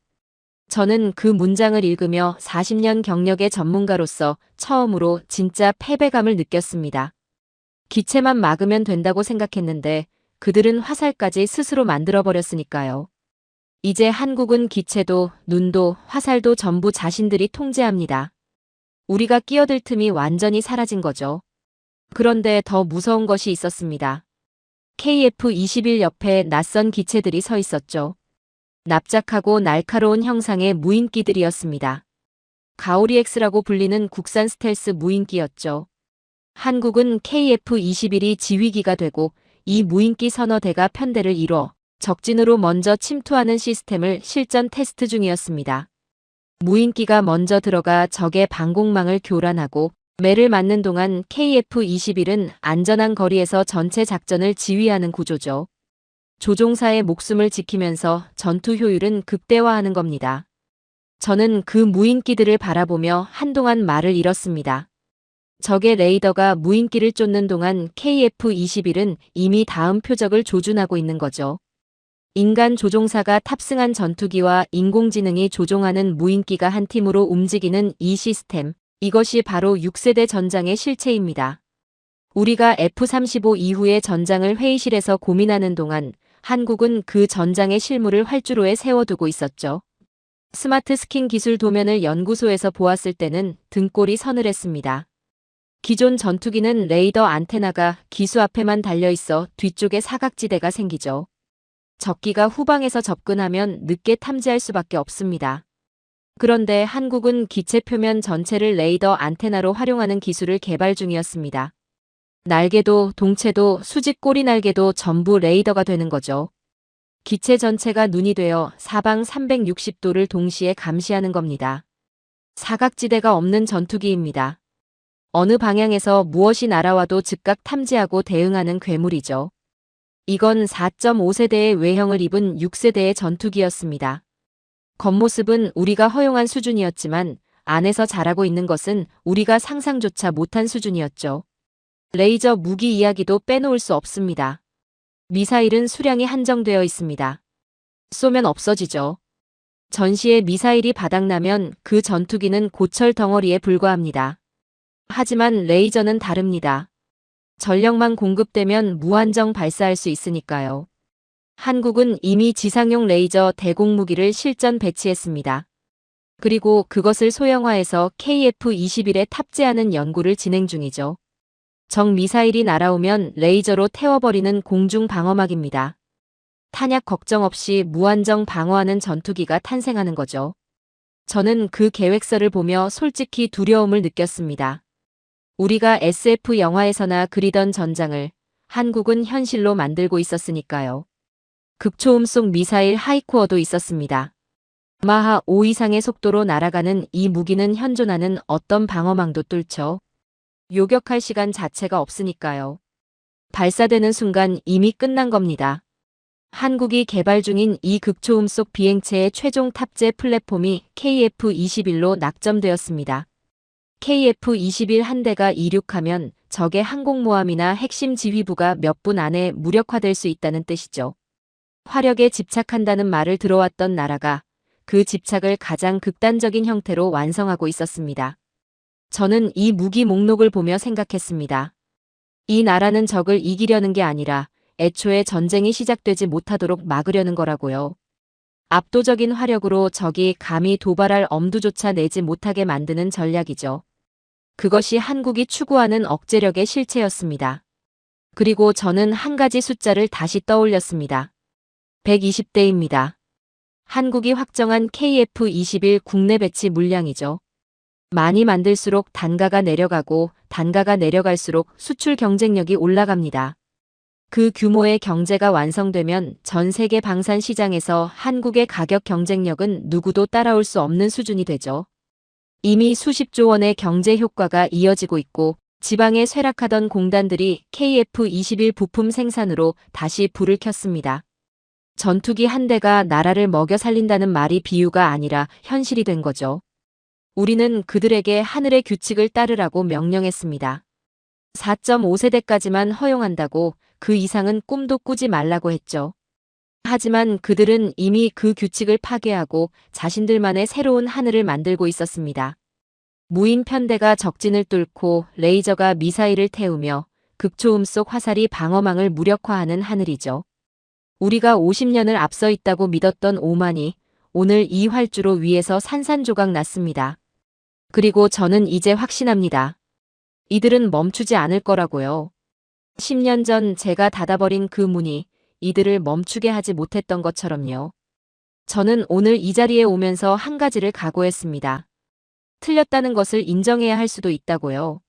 저는 그 문장을 읽으며 40년 경력의 전문가로서 처음으로 진짜 패배감을 느꼈습니다. 기체만 막으면 된다고 생각했는데 그들은 화살까지 스스로 만들어버렸으니까요. 이제 한국은 기체도 눈도 화살도 전부 자신들이 통제합니다. 우리가 끼어들 틈이 완전히 사라진 거죠. 그런데 더 무서운 것이 있었습니다. KF-21 옆에 낯선 기체들이 서 있었죠. 납작하고 날카로운 형상의 무인기들이었습니다. 가오리엑스라고 불리는 국산 스텔스 무인기였죠. 한국은 KF-21이 지휘기가 되고 이 무인기 서너 대가 편대를 이뤄 적진으로 먼저 침투하는 시스템을 실전 테스트 중이었습니다. 무인기가 먼저 들어가 적의 방공망을 교란하고 매를 맞는 동안 KF-21은 안전한 거리에서 전체 작전을 지휘하는 구조죠. 조종사의 목숨을 지키면서 전투 효율은 극대화하는 겁니다. 저는 그 무인기들을 바라보며 한동안 말을 잃었습니다. 적의 레이더가 무인기를 쫓는 동안 KF-21은 이미 다음 표적을 조준하고 있는 거죠. 인간 조종사가 탑승한 전투기와 인공지능이 조종하는 무인기가 한 팀으로 움직이는 이 시스템, 이것이 바로 6세대 전장의 실체입니다. 우리가 F-35 이후의 전장을 회의실에서 고민하는 동안 한국은 그 전장의 실물을 활주로에 세워두고 있었죠. 스마트 스킨 기술 도면을 연구소에서 보았을 때는 등골이 서늘했습니다. 기존 전투기는 레이더 안테나가 기수 앞에만 달려있어 뒤쪽에 사각지대가 생기죠. 적기가 후방에서 접근하면 늦게 탐지할 수밖에 없습니다. 그런데 한국은 기체 표면 전체를 레이더 안테나로 활용하는 기술을 개발 중이었습니다. 날개도 동체도 수직 꼬리 날개도 전부 레이더가 되는 거죠. 기체 전체가 눈이 되어 사방 360도를 동시에 감시하는 겁니다. 사각지대가 없는 전투기입니다. 어느 방향에서 무엇이 날아와도 즉각 탐지하고 대응하는 괴물이죠. 이건 4.5세대의 외형을 입은 6세대의 전투기였습니다. 겉모습은 우리가 허용한 수준이었지만 안에서 자라고 있는 것은 우리가 상상조차 못한 수준이었죠. 레이저 무기 이야기도 빼놓을 수 없습니다. 미사일은 수량이 한정되어 있습니다. 쏘면 없어지죠. 전시에 미사일이 바닥나면 그 전투기는 고철 덩어리에 불과합니다. 하지만 레이저는 다릅니다. 전력만 공급되면 무한정 발사할 수 있으니까요. 한국은 이미 지상용 레이저 대공무기를 실전 배치했습니다. 그리고 그것을 소형화해서 KF-21에 탑재하는 연구를 진행 중이죠. 적 미사일이 날아오면 레이저로 태워버리는 공중 방어막입니다. 탄약 걱정 없이 무한정 방어하는 전투기가 탄생하는 거죠. 저는 그 계획서를 보며 솔직히 두려움을 느꼈습니다. 우리가 SF 영화에서나 그리던 전장을 한국은 현실로 만들고 있었으니까요. 극초음 속 미사일 하이코어도 있었습니다. 마하 5 이상의 속도로 날아가는 이 무기는 현존하는 어떤 방어망도 뚫죠. 요격할 시간 자체가 없으니까요. 발사되는 순간 이미 끝난 겁니다. 한국이 개발 중인 이 극초음 속 비행체의 최종 탑재 플랫폼이 KF-21로 낙점되었습니다. KF-21 한 대가 이륙하면 적의 항공모함이나 핵심 지휘부가 몇 분 안에 무력화될 수 있다는 뜻이죠. 화력에 집착한다는 말을 들어왔던 나라가 그 집착을 가장 극단적인 형태로 완성하고 있었습니다. 저는 이 무기 목록을 보며 생각했습니다. 이 나라는 적을 이기려는 게 아니라 애초에 전쟁이 시작되지 못하도록 막으려는 거라고요. 압도적인 화력으로 적이 감히 도발할 엄두조차 내지 못하게 만드는 전략이죠. 그것이 한국이 추구하는 억제력의 실체였습니다. 그리고 저는 한 가지 숫자를 다시 떠올렸습니다. 120대입니다. 한국이 확정한 KF-21 국내 배치 물량이죠. 많이 만들수록 단가가 내려가고 단가가 내려갈수록 수출 경쟁력이 올라갑니다. 그 규모의 경제가 완성되면 전 세계 방산 시장에서 한국의 가격 경쟁력은 누구도 따라올 수 없는 수준이 되죠. 이미 수십조 원의 경제 효과가 이어지고 있고 지방에 쇠락하던 공단들이 KF-21 부품 생산으로 다시 불을 켰습니다. 전투기 한 대가 나라를 먹여 살린다는 말이 비유가 아니라 현실이 된 거죠. 우리는 그들에게 하늘의 규칙을 따르라고 명령했습니다. 4.5세대까지만 허용한다고 그 이상은 꿈도 꾸지 말라고 했죠. 하지만 그들은 이미 그 규칙을 파괴하고 자신들만의 새로운 하늘을 만들고 있었습니다. 무인 편대가 적진을 뚫고 레이저가 미사일을 태우며 극초음 속 화살이 방어망을 무력화하는 하늘이죠. 우리가 50년을 앞서 있다고 믿었던 오만이 오늘 이 활주로 위에서 산산조각 났습니다. 그리고 저는 이제 확신합니다. 이들은 멈추지 않을 거라고요. 10년 전 제가 닫아버린 그 문이 이들을 멈추게 하지 못했던 것처럼요. 저는 오늘 이 자리에 오면서 한 가지를 각오했습니다. 틀렸다는 것을 인정해야 할 수도 있다고요.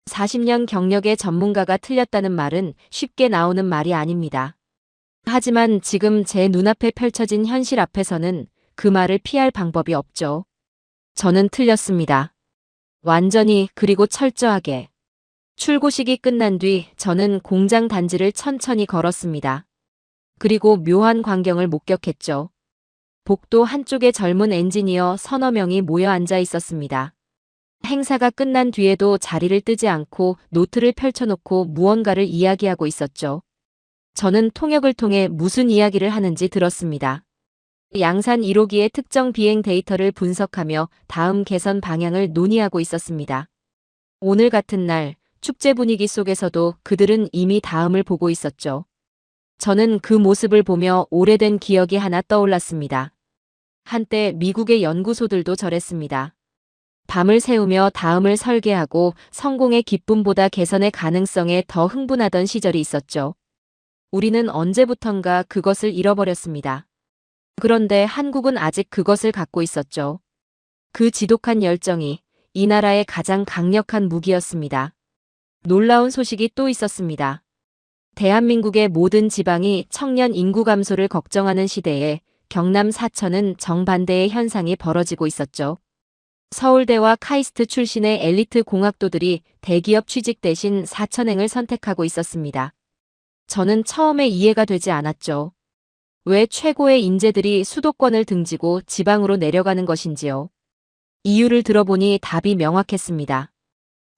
40년 경력의 전문가가 틀렸다는 말은 쉽게 나오는 말이 아닙니다. 하지만 지금 제 눈앞에 펼쳐진 현실 앞에서는 그 말을 피할 방법이 없죠. 저는 틀렸습니다. 완전히 그리고 철저하게. 출고식이 끝난 뒤 저는 공장 단지를 천천히 걸었습니다. 그리고 묘한 광경을 목격했죠. 복도 한쪽에 젊은 엔지니어 서너 명이 모여 앉아 있었습니다. 행사가 끝난 뒤에도 자리를 뜨지 않고 노트를 펼쳐놓고 무언가를 이야기하고 있었죠. 저는 통역을 통해 무슨 이야기를 하는지 들었습니다. 양산 1호기의 특정 비행 데이터를 분석하며 다음 개선 방향을 논의하고 있었습니다. 오늘 같은 날 축제 분위기 속에서도 그들은 이미 다음을 보고 있었죠. 저는 그 모습을 보며 오래된 기억이 하나 떠올랐습니다. 한때 미국의 연구소들도 저랬습니다. 밤을 새우며 다음을 설계하고 성공의 기쁨보다 개선의 가능성에 더 흥분하던 시절이 있었죠. 우리는 언제부턴가 그것을 잃어버렸습니다. 그런데 한국은 아직 그것을 갖고 있었죠. 그 지독한 열정이 이 나라의 가장 강력한 무기였습니다. 놀라운 소식이 또 있었습니다. 대한민국의 모든 지방이 청년 인구 감소를 걱정하는 시대에 경남 사천은 정반대의 현상이 벌어지고 있었죠. 서울대와 카이스트 출신의 엘리트 공학도들이 대기업 취직 대신 사천행을 선택하고 있었습니다. 저는 처음에 이해가 되지 않았죠. 왜 최고의 인재들이 수도권을 등지고 지방으로 내려가는 것인지요. 이유를 들어보니 답이 명확했습니다.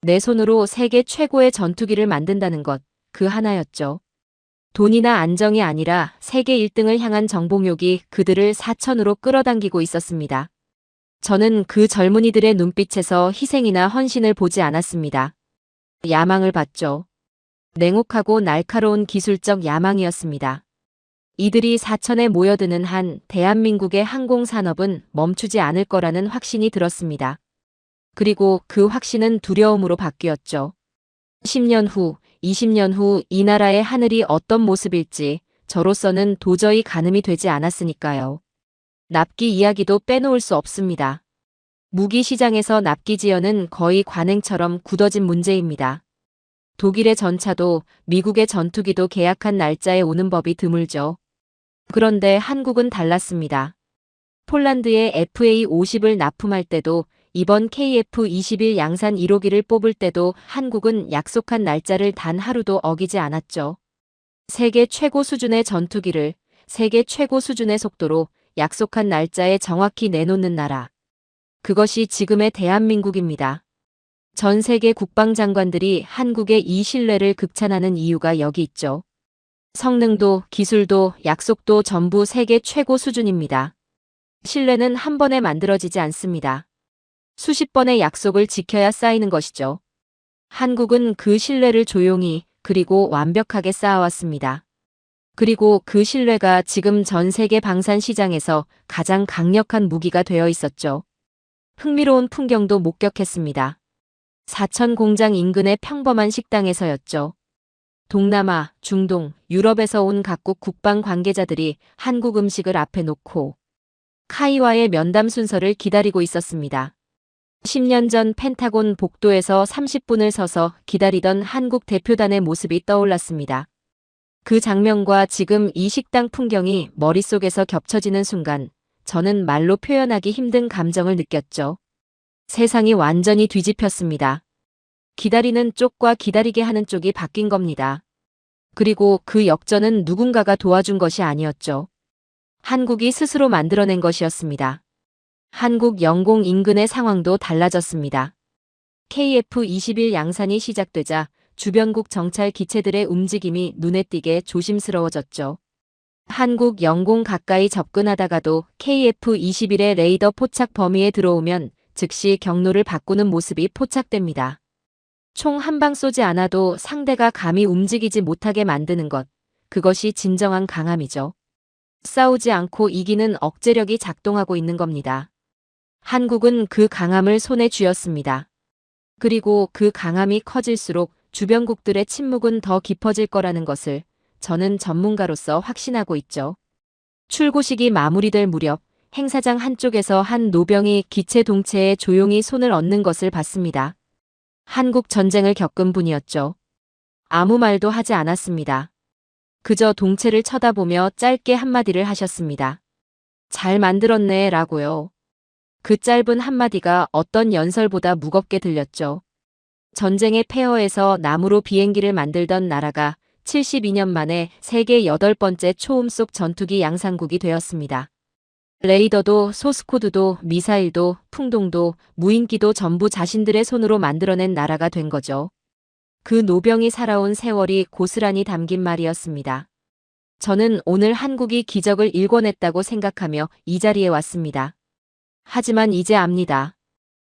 내 손으로 세계 최고의 전투기를 만든다는 것, 그 하나였죠. 돈이나 안정이 아니라 세계 1등을 향한 정복욕이 그들을 사천으로 끌어당기고 있었습니다. 저는 그 젊은이들의 눈빛에서 희생이나 헌신을 보지 않았습니다. 야망을 봤죠. 냉혹하고 날카로운 기술적 야망이었습니다. 이들이 사천에 모여드는 한 대한민국의 항공산업은 멈추지 않을 거라는 확신이 들었습니다. 그리고 그 확신은 두려움으로 바뀌었죠. 10년 후, 20년 후 이 나라의 하늘이 어떤 모습일지 저로서는 도저히 가늠이 되지 않았으니까요. 납기 이야기도 빼놓을 수 없습니다. 무기 시장에서 납기 지연은 거의 관행처럼 굳어진 문제입니다. 독일의 전차도 미국의 전투기도 계약한 날짜에 오는 법이 드물죠. 그런데 한국은 달랐습니다. 폴란드의 FA-50을 납품할 때도 이번 KF-21 양산 1호기를 뽑을 때도 한국은 약속한 날짜를 단 하루도 어기지 않았죠. 세계 최고 수준의 전투기를 세계 최고 수준의 속도로 약속한 날짜에 정확히 내놓는 나라. 그것이 지금의 대한민국입니다. 전 세계 국방장관들이 한국의 이 신뢰를 극찬하는 이유가 여기 있죠. 성능도 기술도 약속도 전부 세계 최고 수준입니다. 신뢰는 한 번에 만들어지지 않습니다. 수십 번의 약속을 지켜야 쌓이는 것이죠. 한국은 그 신뢰를 조용히 그리고 완벽하게 쌓아왔습니다. 그리고 그 신뢰가 지금 전 세계 방산 시장에서 가장 강력한 무기가 되어 있었죠. 흥미로운 풍경도 목격했습니다. 사천 공장 인근의 평범한 식당에서였죠. 동남아, 중동, 유럽에서 온 각국 국방 관계자들이 한국 음식을 앞에 놓고 카이와의 면담 순서를 기다리고 있었습니다. 10년 전 펜타곤 복도에서 30분을 서서 기다리던 한국 대표단의 모습이 떠올랐습니다. 그 장면과 지금 이 식당 풍경이 머릿속에서 겹쳐지는 순간 저는 말로 표현하기 힘든 감정을 느꼈죠. 세상이 완전히 뒤집혔습니다. 기다리는 쪽과 기다리게 하는 쪽이 바뀐 겁니다. 그리고 그 역전은 누군가가 도와준 것이 아니었죠. 한국이 스스로 만들어낸 것이었습니다. 한국 영공 인근의 상황도 달라졌습니다. KF-21 양산이 시작되자 주변국 정찰 기체들의 움직임이 눈에 띄게 조심스러워졌죠. 한국 영공 가까이 접근하다가도 KF-21의 레이더 포착 범위에 들어오면 즉시 경로를 바꾸는 모습이 포착됩니다. 총 한 방 쏘지 않아도 상대가 감히 움직이지 못하게 만드는 것, 그것이 진정한 강함이죠. 싸우지 않고 이기는 억제력이 작동하고 있는 겁니다. 한국은 그 강함을 손에 쥐었습니다. 그리고 그 강함이 커질수록 주변국들의 침묵은 더 깊어질 거라는 것을 저는 전문가로서 확신하고 있죠. 출고식이 마무리될 무렵 행사장 한쪽에서 한 노병이 기체 동체에 조용히 손을 얹는 것을 봤습니다. 한국 전쟁을 겪은 분이었죠. 아무 말도 하지 않았습니다. 그저 동체를 쳐다보며 짧게 한마디를 하셨습니다. 잘 만들었네 라고요. 그 짧은 한마디가 어떤 연설보다 무겁게 들렸죠. 전쟁의 폐허에서 나무로 비행기를 만들던 나라가 72년 만에 세계 8번째 초음속 전투기 양산국이 되었습니다. 레이더도 소스코드도 미사일도 풍동도 무인기도 전부 자신들의 손으로 만들어낸 나라가 된 거죠. 그 노병이 살아온 세월이 고스란히 담긴 말이었습니다. 저는 오늘 한국이 기적을 일궈냈다고 생각하며 이 자리에 왔습니다. 하지만 이제 압니다.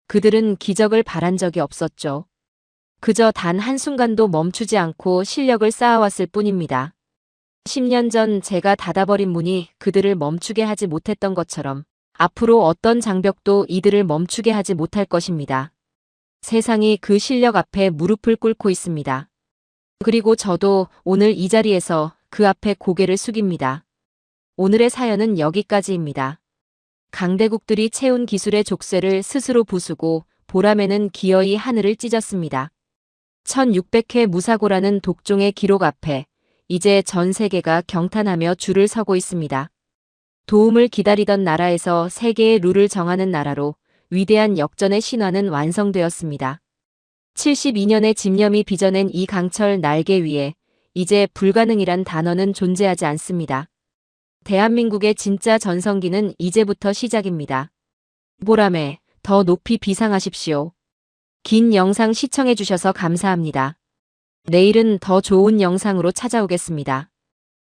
그들은 기적을 바란 적이 없었죠. 그저 단 한순간도 멈추지 않고 실력을 쌓아왔을 뿐입니다. 10년 전 제가 닫아버린 문이 그들을 멈추게 하지 못했던 것처럼 앞으로 어떤 장벽도 이들을 멈추게 하지 못할 것입니다. 세상이 그 실력 앞에 무릎을 꿇고 있습니다. 그리고 저도 오늘 이 자리에서 그 앞에 고개를 숙입니다. 오늘의 사연은 여기까지입니다. 강대국들이 채운 기술의 족쇄를 스스로 부수고 보람에는 기어이 하늘을 찢었습니다. 1600회 무사고라는 독종의 기록 앞에 이제 전 세계가 경탄하며 줄을 서고 있습니다. 도움을 기다리던 나라에서 세계의 룰을 정하는 나라로 위대한 역전의 신화는 완성되었습니다. 72년의 집념이 빚어낸 이 강철 날개 위에 이제 불가능이란 단어는 존재하지 않습니다. 대한민국의 진짜 전성기는 이제부터 시작입니다. 보람에 더 높이 비상하십시오. 긴 영상 시청해주셔서 감사합니다. 내일은 더 좋은 영상으로 찾아오겠습니다.